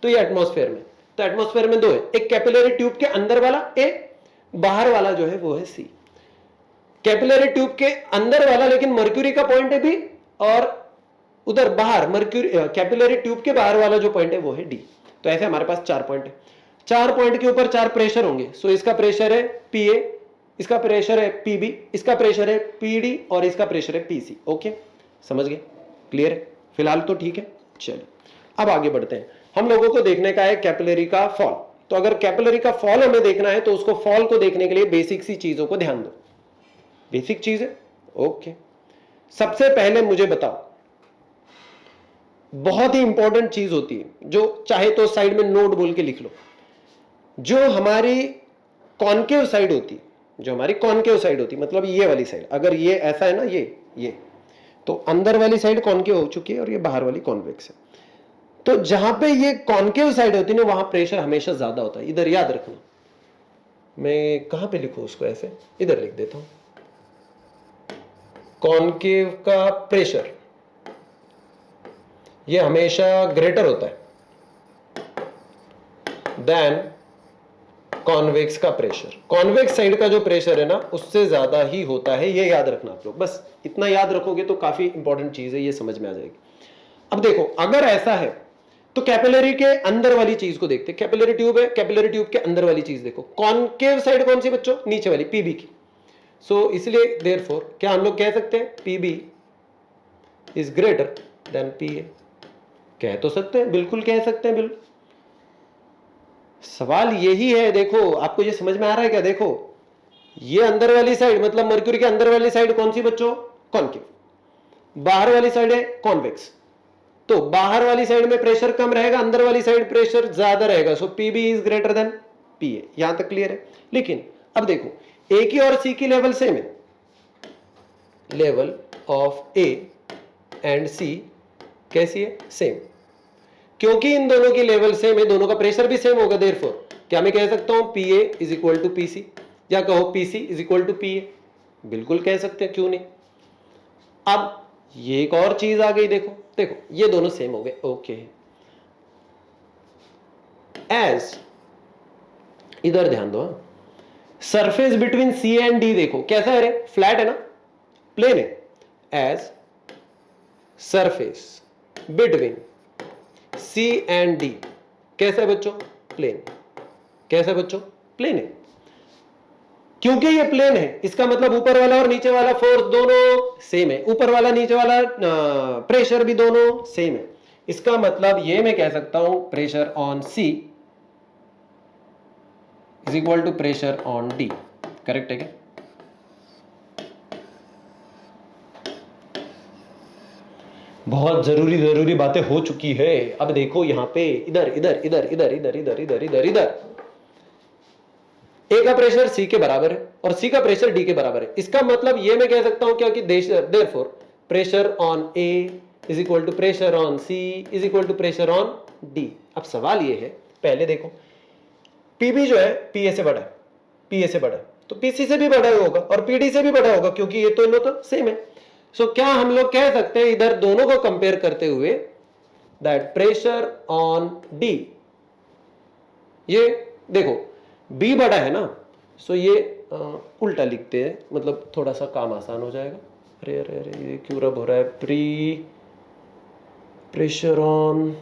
तो ये एटमॉस्फेयर में। तो एटमॉस्फेयर में दो है, एक कैपिलरी ट्यूब के अंदर वाला ए, बाहर वाला जो है वो है सी। कैपिलरी ट्यूब के अंदर वाला लेकिन मर्क्यूरी का पॉइंट है बी, और उधर बाहर मर्क्यूरी कैपिलरी ट्यूब के बाहर वाला जो पॉइंट है वो है डी। तो ऐसे हमारे पास चार पॉइंट है। चार पॉइंट के ऊपर चार प्रेशर होंगे। सो इसका प्रेशर है पी ए, इसका प्रेशर है पी बी, इसका प्रेशर है पी डी, और इसका प्रेशर है पी सी। ओके, समझ गए? क्लियर है फिलहाल तो? ठीक है, चलिए अब आगे बढ़ते हैं। हम लोगों को देखने का है कैपिलरी का फॉल। तो अगर कैपिलरी का फॉल हमें देखना है तो उसको फॉल को देखने के लिए बेसिक सी चीजों को ध्यान दो। बेसिक चीज है, ओके। सबसे पहले मुझे बताओ, बहुत ही इंपॉर्टेंट चीज होती है, जो चाहे तो साइड में नोट बोल के लिख लो। जो हमारी कॉनकेव साइड होती, जो हमारी कॉनकेव साइड होती, मतलब ये वाली साइड, अगर ये ऐसा है ना, ये तो अंदर वाली साइड कॉनकेव हो चुकी है और ये बाहर वाली कॉन्वेक्स है। तो जहां पे ये कॉनकेव साइड होती है ना, वहां प्रेशर हमेशा ज्यादा होता है। इधर याद रखना, मैं कहां पे लिखूं उसको, ऐसे इधर लिख देता हूं। कॉनकेव का प्रेशर ये हमेशा ग्रेटर होता है देन कॉन्वेक्स का प्रेशर। कॉन्वेक्स साइड का जो प्रेशर है ना, उससे ज्यादा ही होता है। ये याद रखना आप लोग, बस इतना याद रखोगे तो काफी इंपॉर्टेंट चीज है, ये समझ में आ जाएगी। अब देखो, अगर ऐसा है तो कैपिलरी के अंदर वाली चीज को देखते हैं। कैपिलरी ट्यूब है, कैपिलरी ट्यूब के अंदर वाली चीज देखो। कॉनकेव साइड कौन सी बच्चों? नीचे वाली, पीबी की। सो इसलिए देयरफॉर क्या हम लोग कह सकते हैं, पीबी इज ग्रेटर देन पीए। कह तो सकते हैं, बिल्कुल कह सकते हैं, बिल्कुल। सवाल यही है, देखो आपको ये समझ में आ रहा है क्या? देखो, ये अंदर वाली साइड मतलब मर्क्यूरी के अंदर वाली साइड कौन सी बच्चों? कॉनकेव। बाहर वाली साइड है कॉन्वेक्स। तो बाहर वाली साइड में प्रेशर कम रहेगा, अंदर वाली साइड प्रेशर ज्यादा रहेगा। सो पीबी इज ग्रेटर देन पीए। यहां तक क्लियर है? लेकिन अब देखो, ए की और सी की लेवल सेम है। लेवल ऑफ ए एंड सी कैसी है? सेम। क्योंकि इन दोनों की लेवल सेम है, दोनों का प्रेशर भी सेम होगा। देयरफॉर क्या मैं कह सकता हूं P A is equal to P C, या कहो P C is equal to P A? बिल्कुल कह सकते हैं, क्यों नहीं। अब ये एक और चीज आ गई, देखो देखो, ये दोनों सेम हो गए। ओके, एज इधर ध्यान दो, surface between C and D देखो कैसा है रे? फ्लैट है ना, प्लेन है। As surface between C and D कैसा है बच्चों? प्लेन। कैसा है बच्चों? प्लेन है। क्योंकि ये प्लेन है, इसका मतलब ऊपर वाला और नीचे वाला फोर्स दोनों सेम है। ऊपर वाला नीचे वाला प्रेशर भी दोनों सेम है। इसका मतलब ये मैं कह सकता हूं pressure on C is equal to pressure on D. Correct है क्या? बहुत जरूरी जरूरी बातें हो चुकी है। अब देखो यहां पे इधर इधर इधर इधर इधर इधर इधर इधर इधर ए का प्रेशर सी के बराबर है और सी का प्रेशर डी के बराबर है। इसका मतलब ये मैं कह सकता हूं क्या कि therefore pressure on A is equal to pressure on C is equal to pressure on D. अब सवाल ये है, पहले देखो पीबी जो है पीए से बड़ा है, पीए से बड़ा है, तो पीसी से भी बड़ा होगा और पीडी से भी बड़ा होगा, क्योंकि ये तो इन तो सेम है। सो क्या हम लोग कह सकते हैं इधर दोनों को कंपेयर करते हुए दैट प्रेशर ऑन डी, ये देखो बी बड़ा है ना, सो ये उल्टा लिखते हैं, मतलब थोड़ा सा काम आसान हो जाएगा। अरे अरे अरे ये क्यों रब हो रहा है, pressure on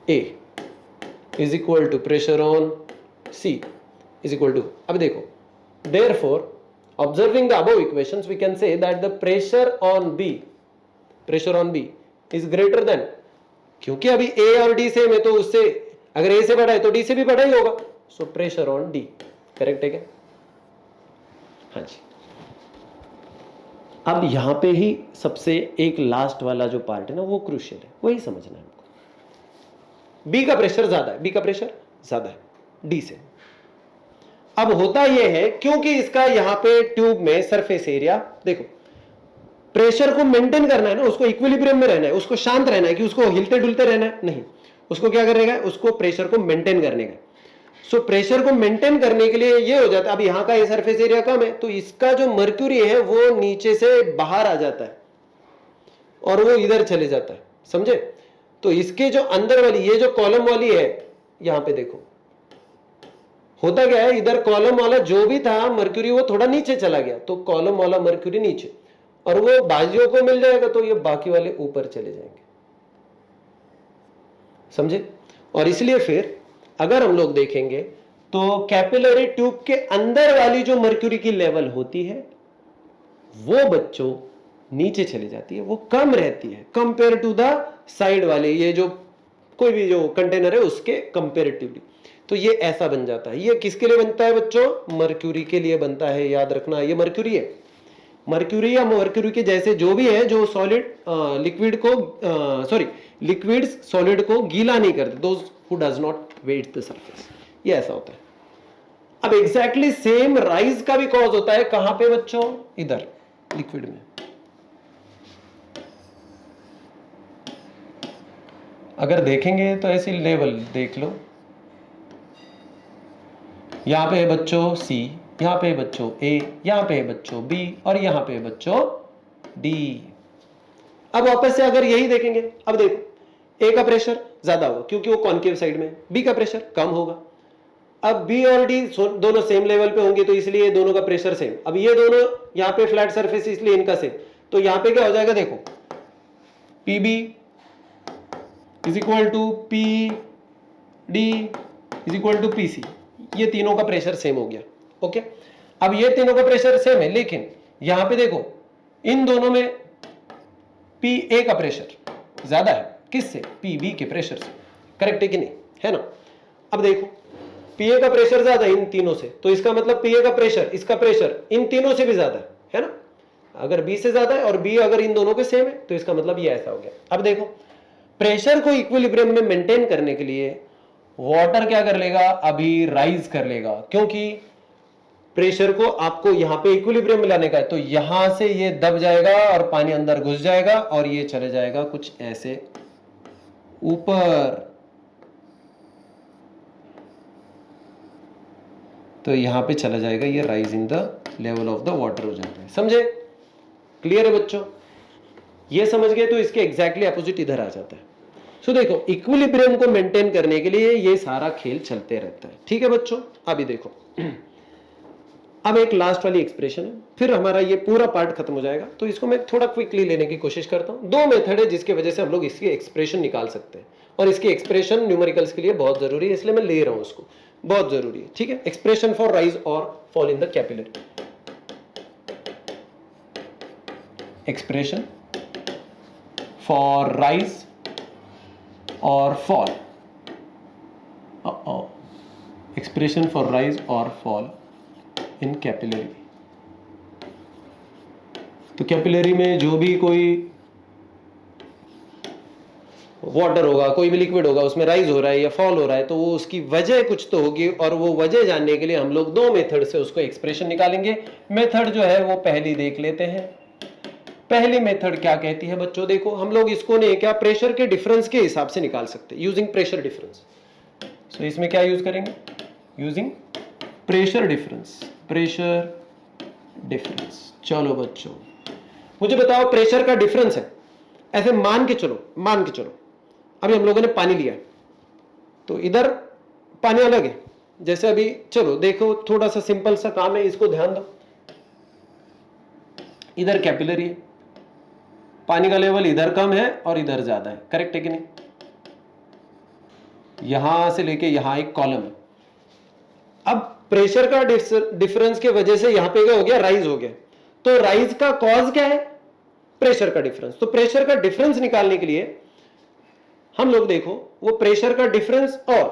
A is equal to pressure on C is equal to, अब देखो therefore observing the above equations we can say that the pressure on B is greater than, क्योंकि अभी A और D सेम है तो उससे अगर A से बड़ा है तो D से भी बड़ा ही होगा, so pressure on D correct है क्या? हाँ जी। अब यहां पे ही सबसे एक लास्ट वाला जो पार्ट है ना वो क्रूशियल है, वही समझना है हमको। B का प्रेशर ज्यादा है, B का प्रेशर ज्यादा है D से। अब होता यह है क्योंकि इसका यहां पे ट्यूब में सरफेस एरिया, देखो प्रेशर को मेंटेन करना है ना, उसको इक्विलिब्रियम में रहना है, उसको शांत रहना है कि उसको हिलते डुलते रहना है, नहीं, उसको क्या करेगा, उसको प्रेशर को मेंटेन करने का। सो प्रेशर को मेंटेन करने के लिए ये हो जाता है, अब यहां का ये सरफेस एरिया कम है तो इसका जो मर्क्यूरी है वो नीचे से बाहर आ जाता है और वो इधर चले जाता है, समझे? तो इसके जो अंदर वाली ये जो कॉलम वाली है, यहां पे देखो होता क्या है, इधर कॉलम वाला जो भी था मर्क्यूरी वो थोड़ा नीचे चला गया, तो कॉलम वाला मर्क्यूरी नीचे और वो बाजुओं को मिल जाएगा तो ये बाकी वाले ऊपर चले जाएंगे, समझे? और इसलिए फिर अगर हम लोग देखेंगे तो कैपिलरी ट्यूब के अंदर वाली जो मर्क्यूरी की लेवल होती है वो बच्चों नीचे चली जाती है, वो कम रहती है कंपेयर टू द साइड वाले, ये जो कोई भी जो कंटेनर है उसके कंपेरेटिवली। तो ये ऐसा बन जाता है। ये किसके लिए बनता है बच्चों? मर्क्यूरी के लिए बनता है, याद रखना ये मर्क्यूरी है। मर्क्यूरी या मर्क्यूरी के जैसे जो भी है जो सॉलिड लिक्विड को लिक्विड्स सॉलिड को गीला नहीं करते, those who does not wet the surface, ये ऐसा होता है। अब एग्जैक्टली सेम राइज का भी कॉज होता है, कहां पे बच्चों? इधर लिक्विड में। अगर देखेंगे तो ऐसी लेवल देख लो, यहां पे है बच्चों C, यहां पे है बच्चों A, यहां पे है बच्चों B और यहां पे है बच्चों D। अब वापस से अगर यही देखेंगे, अब देखो A का प्रेशर ज्यादा होगा क्योंकि वो कॉन्केव साइड में, B का प्रेशर कम होगा। अब B और D दोनों सेम लेवल पे होंगे तो इसलिए दोनों का प्रेशर सेम। अब ये दोनों यहां पे फ्लैट सरफेस इसलिए इनका सेम, तो यहां पे क्या हो जाएगा देखो, PB is equal to PD is equal to PC, ये तीनों का प्रेशर सेम हो गया। ओके, अब ये तीनों का प्रेशर सेम है लेकिन यहां पे देखो इन दोनों में PA का प्रेशर ज्यादा है, किससे? PB के प्रेशर से, करेक्ट है कि नहीं, है ना? अब देखो PA का प्रेशर ज्यादा है इन तीनों से, तो इसका मतलब PA का प्रेशर, इसका प्रेशर इन तीनों से भी ज्यादा है ना? अगर B से ज्यादा है और B अगर इन दोनों के सेम है तो इसका मतलब ये ऐसा हो गया। अब देखो प्रेशर को इक्विलिब्रियम में मेंटेन करने के लिए वाटर क्या कर लेगा, अभी राइज कर लेगा, क्योंकि प्रेशर को आपको यहां पे इक्विलिब्रियम में लाने का है, तो यहां से ये दब जाएगा और पानी अंदर घुस जाएगा और ये चले जाएगा कुछ ऐसे ऊपर, तो यहां पे चला जाएगा ये rise in the level of the water हो जाएगा। समझे? क्लियर है बच्चों? ये समझ गए तो इसके एग्जैक्टली अपोजिट इधर आ जाता है। सो देखो इक्विलिब्रियम को मेंटेन करने के लिए ये सारा खेल चलते रहता है, ठीक है बच्चों? अभी देखो अब एक लास्ट वाली एक्सप्रेशन है, फिर हमारा ये पूरा पार्ट खत्म हो जाएगा, तो इसको मैं थोड़ा क्विकली लेने की कोशिश करता हूं। दो मेथड है जिसकी वजह से हम लोग इसकी एक्सप्रेशन निकाल सकते हैं और इसकी एक्सप्रेशन न्यूमेरिकल्स के लिए बहुत जरूरी है, इसलिए मैं ले रहा हूं उसको, बहुत जरूरी है, ठीक है? एक्सप्रेशन फॉर राइज और fall in the capillary, expression for rise और फॉल, एक्सप्रेशन फॉर राइज और फॉल इन कैपिलरी। तो कैपिलरी में जो भी कोई वाटर होगा, कोई भी लिक्विड होगा, उसमें राइज हो रहा है या फॉल हो रहा है, तो वो उसकी वजह कुछ तो होगी और वो वजह जानने के लिए हम लोग दो मेथड से उसको एक्सप्रेशन निकालेंगे। मेथड जो है वो पहली देख लेते हैं। पहली मेथड क्या कहती है बच्चों? देखो हम लोग इसको नहीं क्या प्रेशर के डिफरेंस के हिसाब से निकाल सकते हैं, यूजिंग प्रेशर डिफरेंस। सो इसमें क्या यूज करेंगे? Using pressure difference, pressure difference. चलो बच्चों मुझे बताओ प्रेशर का डिफरेंस है, ऐसे मान के चलो अभी हम लोगों ने पानी लिया है, तो इधर पानी अलग है, जैसे अभी चलो देखो थोड़ा सा सिंपल सा काम है, इसको ध्यान दो, इधर कैपिलरी है, पानी का लेवल इधर कम है और इधर ज्यादा है, करेक्ट है कि नहीं? यहां से लेके यहां एक कॉलम है। अब प्रेशर का डिफरेंस के वजह से यहां पे क्या हो गया, राइज हो गया। तो राइज का कॉज क्या है? प्रेशर का डिफरेंस। तो प्रेशर का डिफरेंस निकालने के लिए हम लोग देखो वो प्रेशर का डिफरेंस और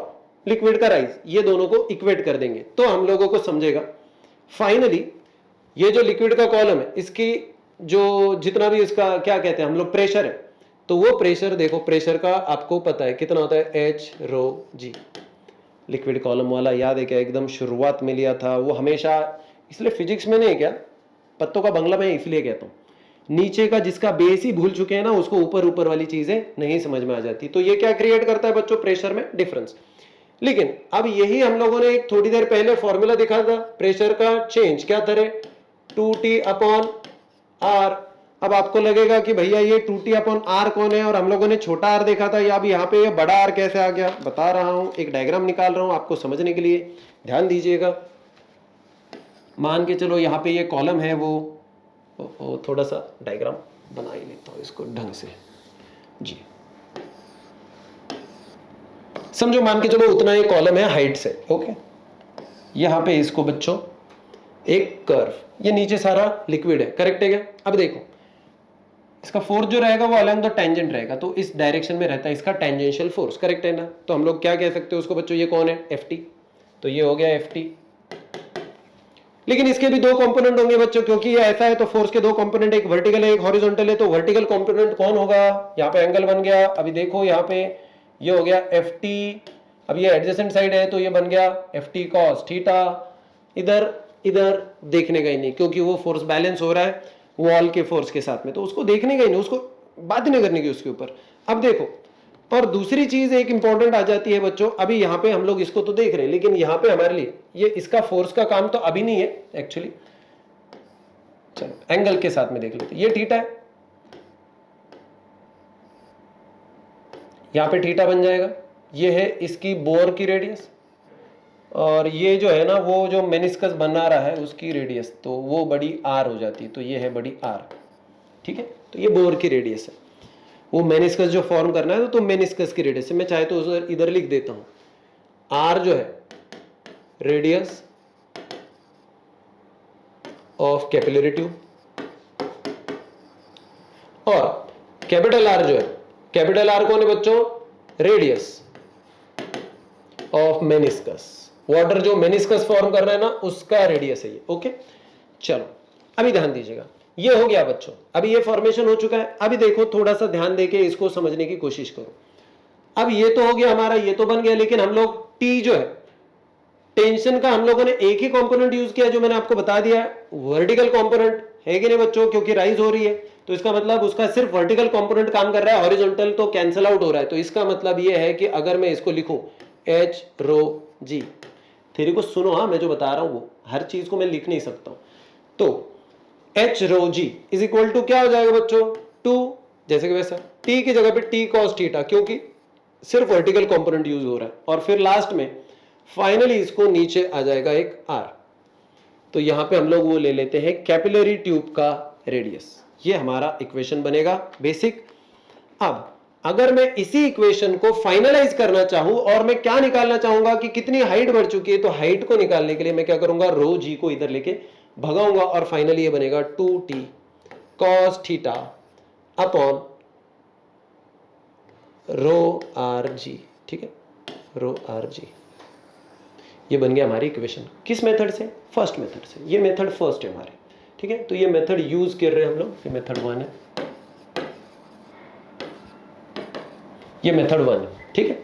लिक्विड का राइज, ये दोनों को इक्वेट कर देंगे तो हम लोगों को समझेगा। फाइनली ये जो लिक्विड का कॉलम है, इसकी जो जितना भी इसका क्या कहते हैं हम लोग प्रेशर है, तो वो प्रेशर देखो, प्रेशर का आपको पता है कितना होता है, एच रो जी। लिक्विड कॉलम वाला याद है क्या? एकदम शुरुआत में लिया था वो हमेशा, इसलिए फिजिक्स में नहीं क्या, पत्तों का बंगला मैं इसलिए कहता हूं, नीचे का जिसका बेस ही भूल चुके हैं ना, उसको ऊपर ऊपर वाली चीजें नहीं समझ में आ जाती। तो ये क्या क्रिएट करता है बच्चों? प्रेशर में डिफरेंस। लेकिन अब यही हम लोगों ने एक थोड़ी देर पहले फॉर्मूला देखा था प्रेशर का चेंज, क्या था? 2T upon are. अब आपको लगेगा कि भैया ये 2T अपॉन आर कौन है, और हम लोगों ने छोटा आर देखा था, या अब यहाँ पे ये बड़ा आर कैसे आ गया? बता रहा हूं, एक डायग्राम निकाल रहा हूं आपको समझने के लिए, ध्यान दीजिएगा। मान के चलो यहाँ पे ये कॉलम है, वो थोड़ा सा डायग्राम बना ही लेता हूं इसको ढंग से जी, समझो। मान के चलो उतना ये कॉलम है हाइट से, ओके। यहाँ पे इसको बच्चों एक कर्व, ये नीचे सारा लिक्विड है, करेक्ट है क्या? अब देखो इसका फोर्स जो रहेगा वो अलोंग द टेंजेंट रहेगा, तो इस डायरेक्शन में रहता है इसका टेंजेंशियल फोर्स, करेक्ट है ना? तो हम लोग क्या कह सकते हैं उसको बच्चों, ये कौन है? Ft। तो ये हो गया Ft। लेकिन इसके भी दो कंपोनेंट होंगे बच्चों, क्योंकि ये ऐसा है तो फोर्स के दो कंपोनेंट, एक वर्टिकल है एक हॉरिजॉन्टल है, तो वर्टिकल कंपोनेंट कौन होगा? यहाँ पे एंगल बन गया, अभी देखो यहाँ पे ये हो गया Ft, अब ये एडजेसेंट साइड है तो ये बन गया Ft cos थीटा। इधर इधर देखने का ही नहीं, क्योंकि वो फोर्स बैलेंस हो रहा है वॉल के फोर्स के साथ में, तो उसको देखने का ही नहीं, उसको बात ही नहीं करने की उसके ऊपर। अब देखो, और दूसरी चीज एक इंपॉर्टेंट आ जाती है बच्चों, अभी यहाँ पे हम लोग इसको तो देख रहे हैं, लेकिन यहाँ पे हमारे लिए ये इसका फोर्स का काम तो अभी नहीं है एक्चुअली। चलो एंगल के साथ में देख लेते, ये थीटा है, यहाँ पे थीटा बन जाएगा, ये है इसकी बोर की रेडियस, और ये जो है ना वो जो मेनिस्कस बना रहा है उसकी रेडियस, तो वो बड़ी आर हो जाती है, तो ये है बड़ी आर, ठीक है। तो ये बोर की रेडियस है, वो मेनिस्कस जो फॉर्म करना है तो मेनिस्कस की रेडियस है। मैं चाहे तो इधर लिख देता हूं, आर जो है रेडियस ऑफ कैपिलरी ट्यूब, और कैपिटल आर जो है, कैपिटल आर कौन है बच्चों? रेडियस ऑफ मेनिस्कस, वाटर जो मेनिस्कस फॉर्म कर रहा है ना उसका रेडियस है ये, ओके। चलो अभी ध्यान दीजिएगा, ये हो गया बच्चों, अभी ये फॉर्मेशन हो चुका है। अभी देखो थोड़ा सा ध्यान देके इसको समझने की कोशिश करो। अब ये तो हो गया हमारा, ये तो बन गया, लेकिन हम लोग टी जो है टेंशन का हम लोगों ने एक ही कंपोनेंट यूज किया जो मैंने आपको बता दिया, वर्टिकल कंपोनेंट है कि नहीं बच्चों? क्योंकि राइज हो रही है तो इसका मतलब उसका सिर्फ वर्टिकल कंपोनेंट काम कर रहा है, हॉरिजॉन्टल तो कैंसिल आउट हो रहा है। तो इसका मतलब ये है कि अगर मैं इसको लिखूं एच रो जी, थ्योरी को सुनो, हाँ मैं जो बता रहा हूं वो हर चीज को मैं लिख नहीं सकता हूं। तो H rho G is equal to क्या हो जाएगा बच्चों? 2, जैसे कि वैसा टी की जगह पे टी कॉस थीटा, क्योंकि सिर्फ वर्टिकल कंपोनेंट यूज हो रहा है, और फिर लास्ट में फाइनली इसको नीचे आ जाएगा एक आर। तो यहां पे हम लोग वो ले लेते हैं कैपिलरी ट्यूब का रेडियस, ये हमारा इक्वेशन बनेगा बेसिक। अब अगर मैं इसी इक्वेशन को फाइनलाइज करना चाहूं और मैं क्या निकालना चाहूंगा कि कितनी हाइट बढ़ चुकी है, तो हाइट को निकालने के लिए मैं क्या करूंगा? रो जी को इधर लेके भगाऊंगा, और फाइनली ये बनेगा 2T cos theta upon rho R G, ठीक है, रो आर जी। ये बन गया हमारी इक्वेशन। किस मेथड से? फर्स्ट मेथड से। ये मेथड फर्स्ट है हमारे, ठीक है। तो ये मेथड यूज कर रहे हैं हम लोग, ये मेथड 1 है, ये मेथड 1 है, ठीक है,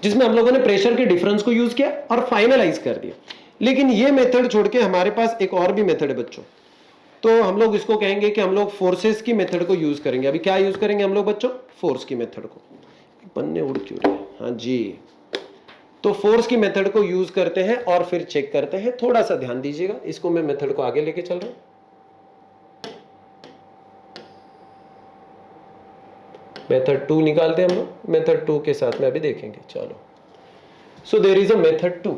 जिसमें हम लोगों ने प्रेशर के डिफरेंस को यूज किया और फाइनलाइज कर दिया। लेकिन ये मेथड छोड़ के हमारे पास एक और भी मेथड है बच्चों, तो हम लोग इसको कहेंगे कि हम लोग फोर्सेस की मेथड को यूज करेंगे। अभी क्या यूज करेंगे हम लोग बच्चों? फोर्स की मेथड को। पन्ने उड़ क्यों रहे हैं? हाँ जी, तो फोर्स की मेथड को यूज करते हैं और फिर चेक करते हैं। थोड़ा सा ध्यान दीजिएगा, इसको मैं मेथड को आगे लेके चल रहा हूं। मेथड 2 निकालते हैं हम लोग, मेथड 2 के साथ में अभी देखेंगे। चलो, so there is a method 2।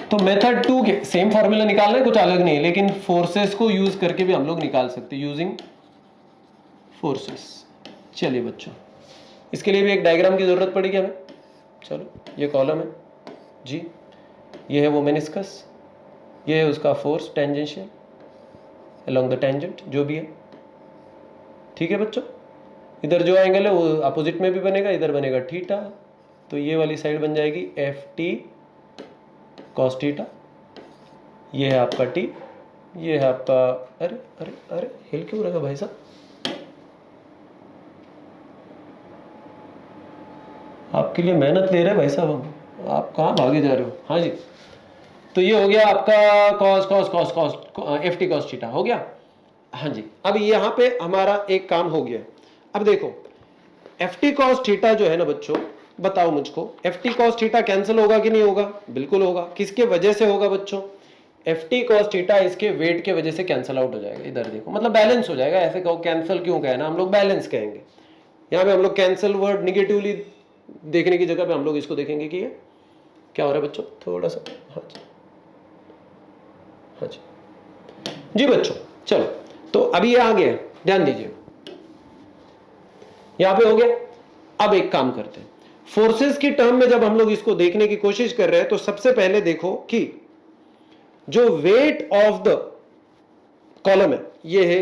तो मेथड 2 के सेम फॉर्मूला निकालना है, कुछ अलग नहीं, लेकिन फोर्सेस को यूज करके भी हम लोग निकाल सकते हैं, यूजिंग फोर्सेस। चलिए बच्चों, इसके लिए भी एक डायग्राम की जरूरत पड़ेगी हमें। चलो, ये कॉलम है जी, ये है वो मेनिस्कस, ये है उसका force tangential along the tangent, जो भी है। ठीक है बच्चों, इधर जो एंगल है वो अपोजिट में भी बनेगा, इधर बनेगा थीटा, तो ये वाली साइड बन जाएगी एफ टी कॉस थीटा, ये है आपका टी, ये है आपका, अरे अरे अरे हिल क्यों रहा भाई साहब, आपके लिए मेहनत ले रहे हैं भाई साहब हम, आप कहाँ भागे जा रहे हो। हाँ जी, तो ये हो गया आपका cos cos cos cos F T cos theta हो गया। हाँ जी, अब यहाँ पे हमारा एक काम हो गया। अब देखो, एफ टी कॉस थीटा जो है ना बच्चों, बताओ मुझको, F T cos theta cancel होगा कि नहीं होगा? बिल्कुल होगा। किसके वजह से होगा बच्चों? एफ टी कॉस थीटा इसके वेट के वजह से कैंसिल आउट हो जाएगा। इधर देखो, मतलब बैलेंस हो जाएगा। ऐसे कहो कैंसिल क्यों कहना, हम लोग बैलेंस कहेंगे। यहाँ पे हम लोग कैंसिल वर्ड निगेटिवली देखने की जगह पे हम लोग इसको देखेंगे कि ये क्या हो रहा है बच्चों, थोड़ा सा। हाँ जी, हाँ जी जी बच्चों, चलो, तो अभी ये आ गया, ध्यान दीजिए, यहां पे हो गया। अब एक काम करते हैं, फोर्सेस की टर्म में जब हम लोग इसको देखने की कोशिश कर रहे हैं, तो सबसे पहले देखो कि जो वेट ऑफ द कॉलम है, ये है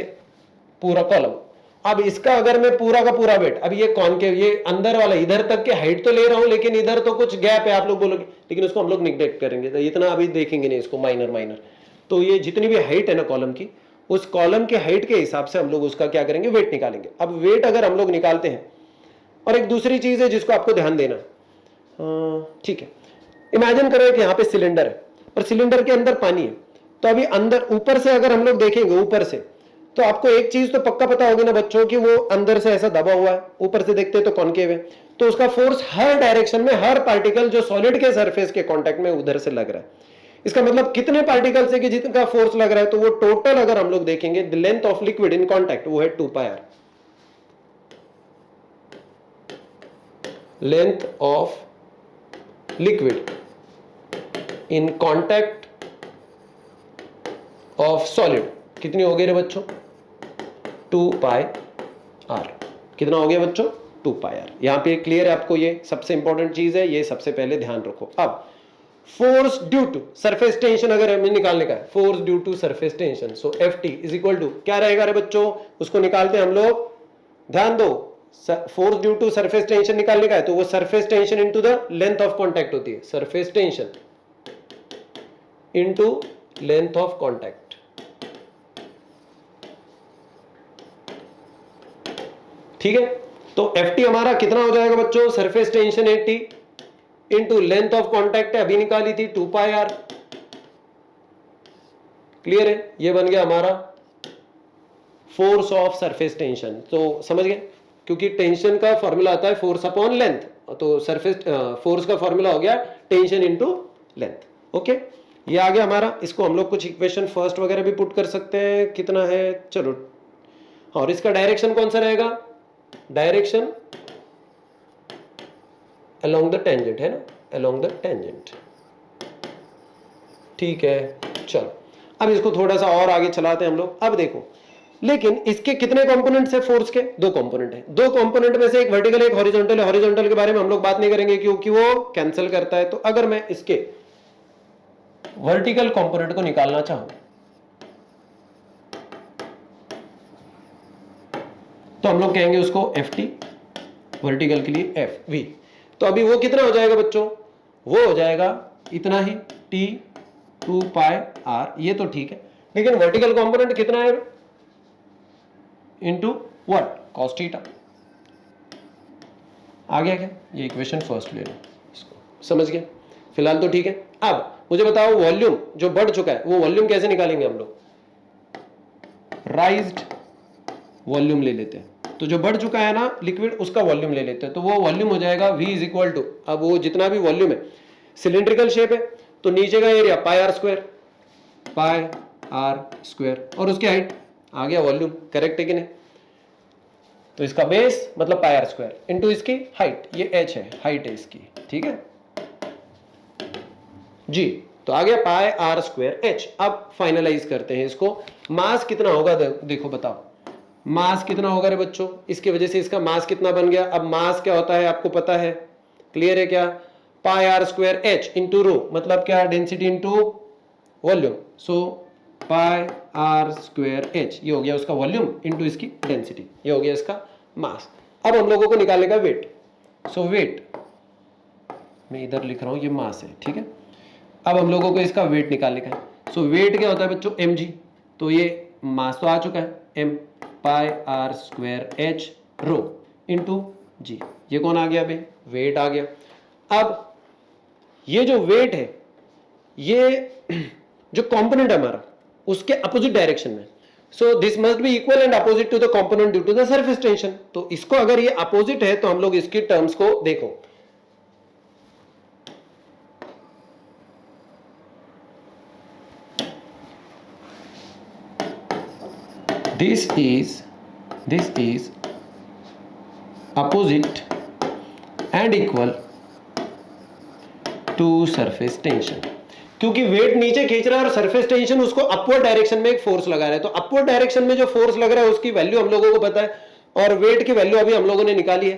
पूरा कॉलम। अब इसका अगर मैं पूरा का पूरा वेट, अब ये कॉनकेव, ये अंदर वाला, इधर तक के हाइट तो ले रहा हूं, लेकिन इधर तो कुछ गैप है, आप लोग बोलोगे, लेकिन उसको हम लोग निग्लेक्ट करेंगे, तो इतना अभी देखेंगे नहीं इसको, माइनर माइनर। तो ये जितनी भी हाइट है ना कॉलम की, उस कॉलम के हाइट के हिसाब से हम लोग उसका क्या करेंगे, वेट निकालेंगे। अब वेट अगर हम लोग निकालते हैं, और एक दूसरी चीज है जिसको आपको ध्यान देना, ठीक है, इमेजिन करो कि यहाँ पे सिलेंडर है और सिलेंडर के अंदर पानी है। तो अभी अंदर ऊपर से अगर हम लोग देखेंगे ऊपर से, तो आपको एक चीज तो पक्का पता होगी ना बच्चों कि वो अंदर से ऐसा दबा हुआ है, ऊपर से देखते हैं तो कॉनकेव है, तो उसका फोर्स हर डायरेक्शन में, हर पार्टिकल जो सॉलिड के सरफेस के कांटेक्ट में उधर से लग रहा है। इसका मतलब कितने पार्टिकल से कि जितना फोर्स लग रहा है, तो वो टोटल अगर हम लोग देखेंगे, the length of liquid in contact, वो है 2 pi R. Length of liquid in contact of solid कितनी हो गई रे बच्चों? 2 पाई आर। कितना हो गया बच्चों? 2 पाई आर। यहां पे क्लियर है आपको? ये सबसे इंपॉर्टेंट चीज है, ये सबसे पहले ध्यान रखो। अब force due to surface tension अगर हमें निकालने का है, force due to surface tension, so F T is equal to क्या रहेगा रे बच्चों? उसको निकालते हैं हम लोग, ध्यान दो, force due to surface tension निकालने का है, तो वो surface tension into the length of contact होती है, surface tension into length of contact. ठीक है, तो एफ टी हमारा कितना हो जाएगा बच्चों? Surface tension 80 into length of contact है, अभी निकाली थी 2 पाई आर। क्लियर है? ये बन गया हमारा फोर्स ऑफ सरफेस टेंशन। तो समझ गए, क्योंकि टेंशन का फॉर्मूला आता है फोर्स अपॉन लेंथ, तो सरफेस फोर्स का फॉर्मूला हो गया टेंशन इंटू लेंथ। ओके, ये आ गया हमारा। इसको हम लोग कुछ इक्वेशन फर्स्ट वगैरह भी पुट कर सकते हैं, कितना है, चलो। और इसका डायरेक्शन कौन सा रहेगा? डायरेक्शन along the tangent है ना, along the tangent। ठीक है, चलो अब इसको थोड़ा सा और आगे चलाते हैं हम लोग। अब देखो, लेकिन इसके कितने कंपोनेंट्स है फोर्स के? 2 कंपोनेंट है। 2 कंपोनेंट में से एक वर्टिकल एक हॉरिजॉन्टल है। हॉरिजॉन्टल के बारे में हम लोग बात नहीं करेंगे क्योंकि वो कैंसिल करता है। तो अगर मैं इसके वर्टिकल कंपोनेंट को निकालना चाहूं, तो हम लोग कहेंगे उसको एफ टी, वर्टिकल के लिए एफ वी। तो अभी वो कितना हो जाएगा बच्चों? वो हो जाएगा इतना ही, टी 2 पाई आर। ये तो ठीक है, लेकिन वर्टिकल कंपोनेंट कितना है? Into what? Cos theta. आ गया क्या? ये इक्वेशन फर्स्ट ले लो, इसको समझ गए? फिलहाल तो ठीक है। अब मुझे बताओ, वॉल्यूम जो बढ़ चुका है, वो वॉल्यूम कैसे निकालेंगे हम लोग? राइज्ड वॉल्यूम ले लेते हैं। तो जो बढ़ चुका है ना लिक्विड, उसका वॉल्यूम ले लेते हैं। तो वो वॉल्यूम हो जाएगा V इज इक्वल टू, अब वो जितना भी वॉल्यूम है, सिलिंड्रिकल शेप है तो नीचे का area pi R square, pi R square, और उसकी हाइट आ गया वॉल्यूम, करेक्ट है कि नहीं? तो इसका बेस मतलब पाई आर स्क्वायर इंटू इसकी हाइट, ये h है, हाइट है इसकी, ठीक है जी। तो आ गया पाई आर स्क्वायर h। अब फाइनलाइज करते हैं इसको। मास कितना होगा देखो बताओ, मास कितना होगा रे बच्चों? इसकी वजह से इसका मास कितना बन गया। अब मास क्या होता है आपको पता है, क्लियर है क्या? Pi R square h into rho, मतलब क्या? Density into volume. So pi R square h, ये हो गया उसका वॉल्यूम इंटू इसकी डेंसिटी, ये हो गया इसका मास। अब हम लोगों को निकालने का वेट। सो वेट मैं इधर लिख रहा हूं, ये मास है, ठीक है। अब हम लोगों को इसका वेट निकालने का है। सो वेट क्या होता है बच्चों? mg। तो ये मास तो आ चुका है, m pi R square h rho into G. ये कौन आ गया भाई? वेट आ गया। अब ये जो वेट है, ये जो कंपोनेंट है हमारा, उसके अपोजिट डायरेक्शन में। So this must be equal and opposite to the component due to the surface tension. तो इसको अगर ये अपोजिट है तो हम लोग इसकी टर्म्स को देखो। This is opposite and equal to surface tension, क्योंकि वेट नीचे खींच रहा है और सरफेस टेंशन उसको अपवर्ड डायरेक्शन में एक फोर्स लगा रहा है। तो अपवर्ड डायरेक्शन में जो फोर्स लग रहा है उसकी वैल्यू हम लोगों को पता है, और वेट की वैल्यू अभी हम लोगों ने निकाली है।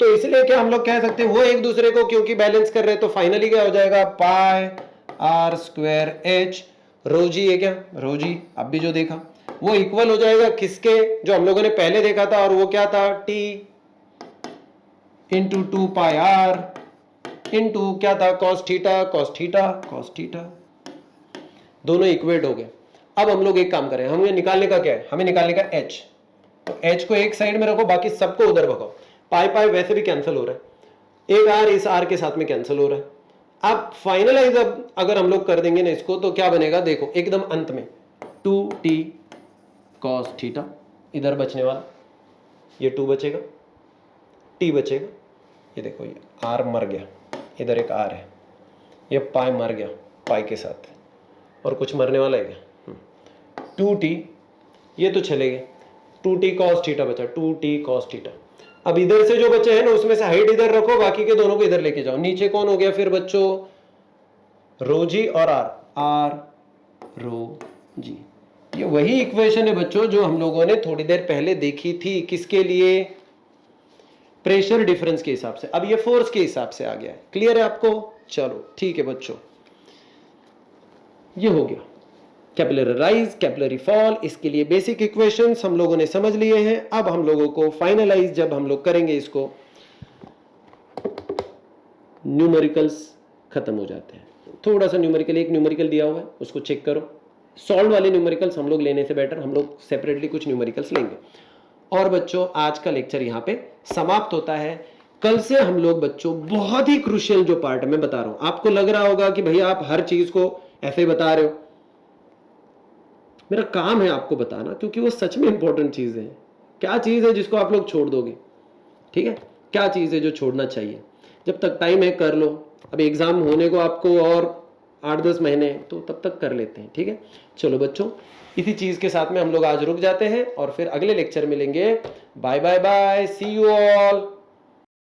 तो इसलिए क्या हम लोग कह सकते हैं, वो एक दूसरे को क्योंकि बैलेंस कर रहे हैं, तो फाइनली क्या हो जाएगा? पाई आर स्क्वायर h रो जी है क्या? रो जी अब भी जो देखा वो इक्वल हो जाएगा किसके? जो हम लोगों ने पहले देखा था, और वो क्या था? t into 2 pi R into क्या था? Cos theta cos theta cos theta. दोनों इक्वेट हो गए। अब हम लोग एक काम करें, हमें निकालने का क्या है? हमें निकालने का h। तो h को एक साइड में रखो, बाकी सबको उधर भगाओ। पाई पाई वैसे भी कैंसिल हो रहा है, एक r इस r के साथ में कैंसिल हो रहा है। अब फाइनलाइज अब अगर हम लोग कर देंगे ना इसको, तो क्या बनेगा देखो एकदम अंत में 2t cos थीटा, इधर बचने वाला ये 2 बचेगा, t बचेगा। ये देखो ये r मर गया, इधर एक r है, ये पाई मर गया पाई के साथ, और कुछ मरने वाला है क्या? 2t, ये तो चले गए, 2t cos थीटा बचा, 2t cos थीटा। अब इधर से जो बचे हैं ना उसमें से हाइट इधर रखो, बाकी के दोनों को इधर लेके जाओ। नीचे कौन हो गया फिर बच्चों? रो जी और r रो जी। ये वही इक्वेशन है बच्चों जो हम लोगों ने थोड़ी देर पहले देखी थी। किसके लिए? प्रेशर डिफरेंस के हिसाब से। अब ये फोर्स के हिसाब से आ गया है। क्लियर है आपको? चलो ठीक है बच्चों, ये हो गया कैपिलरी राइज, कैपिलरी फॉल। इसके लिए बेसिक इक्वेशंस हम लोगों ने समझ लिए हैं। अब हम लोगों को फाइनलाइज जब हम लोग करेंगे इसको, न्यूमेरिकल्स खत्म हो जाते हैं। थोड़ा सा न्यूमेरिकल, एक न्यूमेरिकल दिया हुआ है उसको चेक करो। सॉल्व वाले न्यूमेरिकल्स हम लोग लेने से बेटर हम लोग सेपरेटली कुछ न्यूमेरिकल्स लेंगे। और बच्चों आज का लेक्चर यहाँ पे समाप्त होता है। कल से हम लोग बच्चों बहुत ही क्रूशियल जो पार्ट में बता रहा हूं, आपको लग रहा होगा कि भैया आप हर चीज को ऐसे बता रहे हो, मेरा काम है आपको बताना, क्योंकि वो सच में इंपॉर्टेंट चीज है। क्या चीज है जिसको आप लोग छोड़ दोगे? ठीक है, क्या चीज है जो छोड़ना चाहिए? जब तक टाइम है कर लो। अब एग्जाम होने को आपको और 8-10 महीने, तो तब तक कर लेते हैं। ठीक है, चलो बच्चों, इसी चीज के साथ में हम लोग आज रुक जाते हैं और फिर अगले लेक्चर मिलेंगे। Bye bye bye, see you all.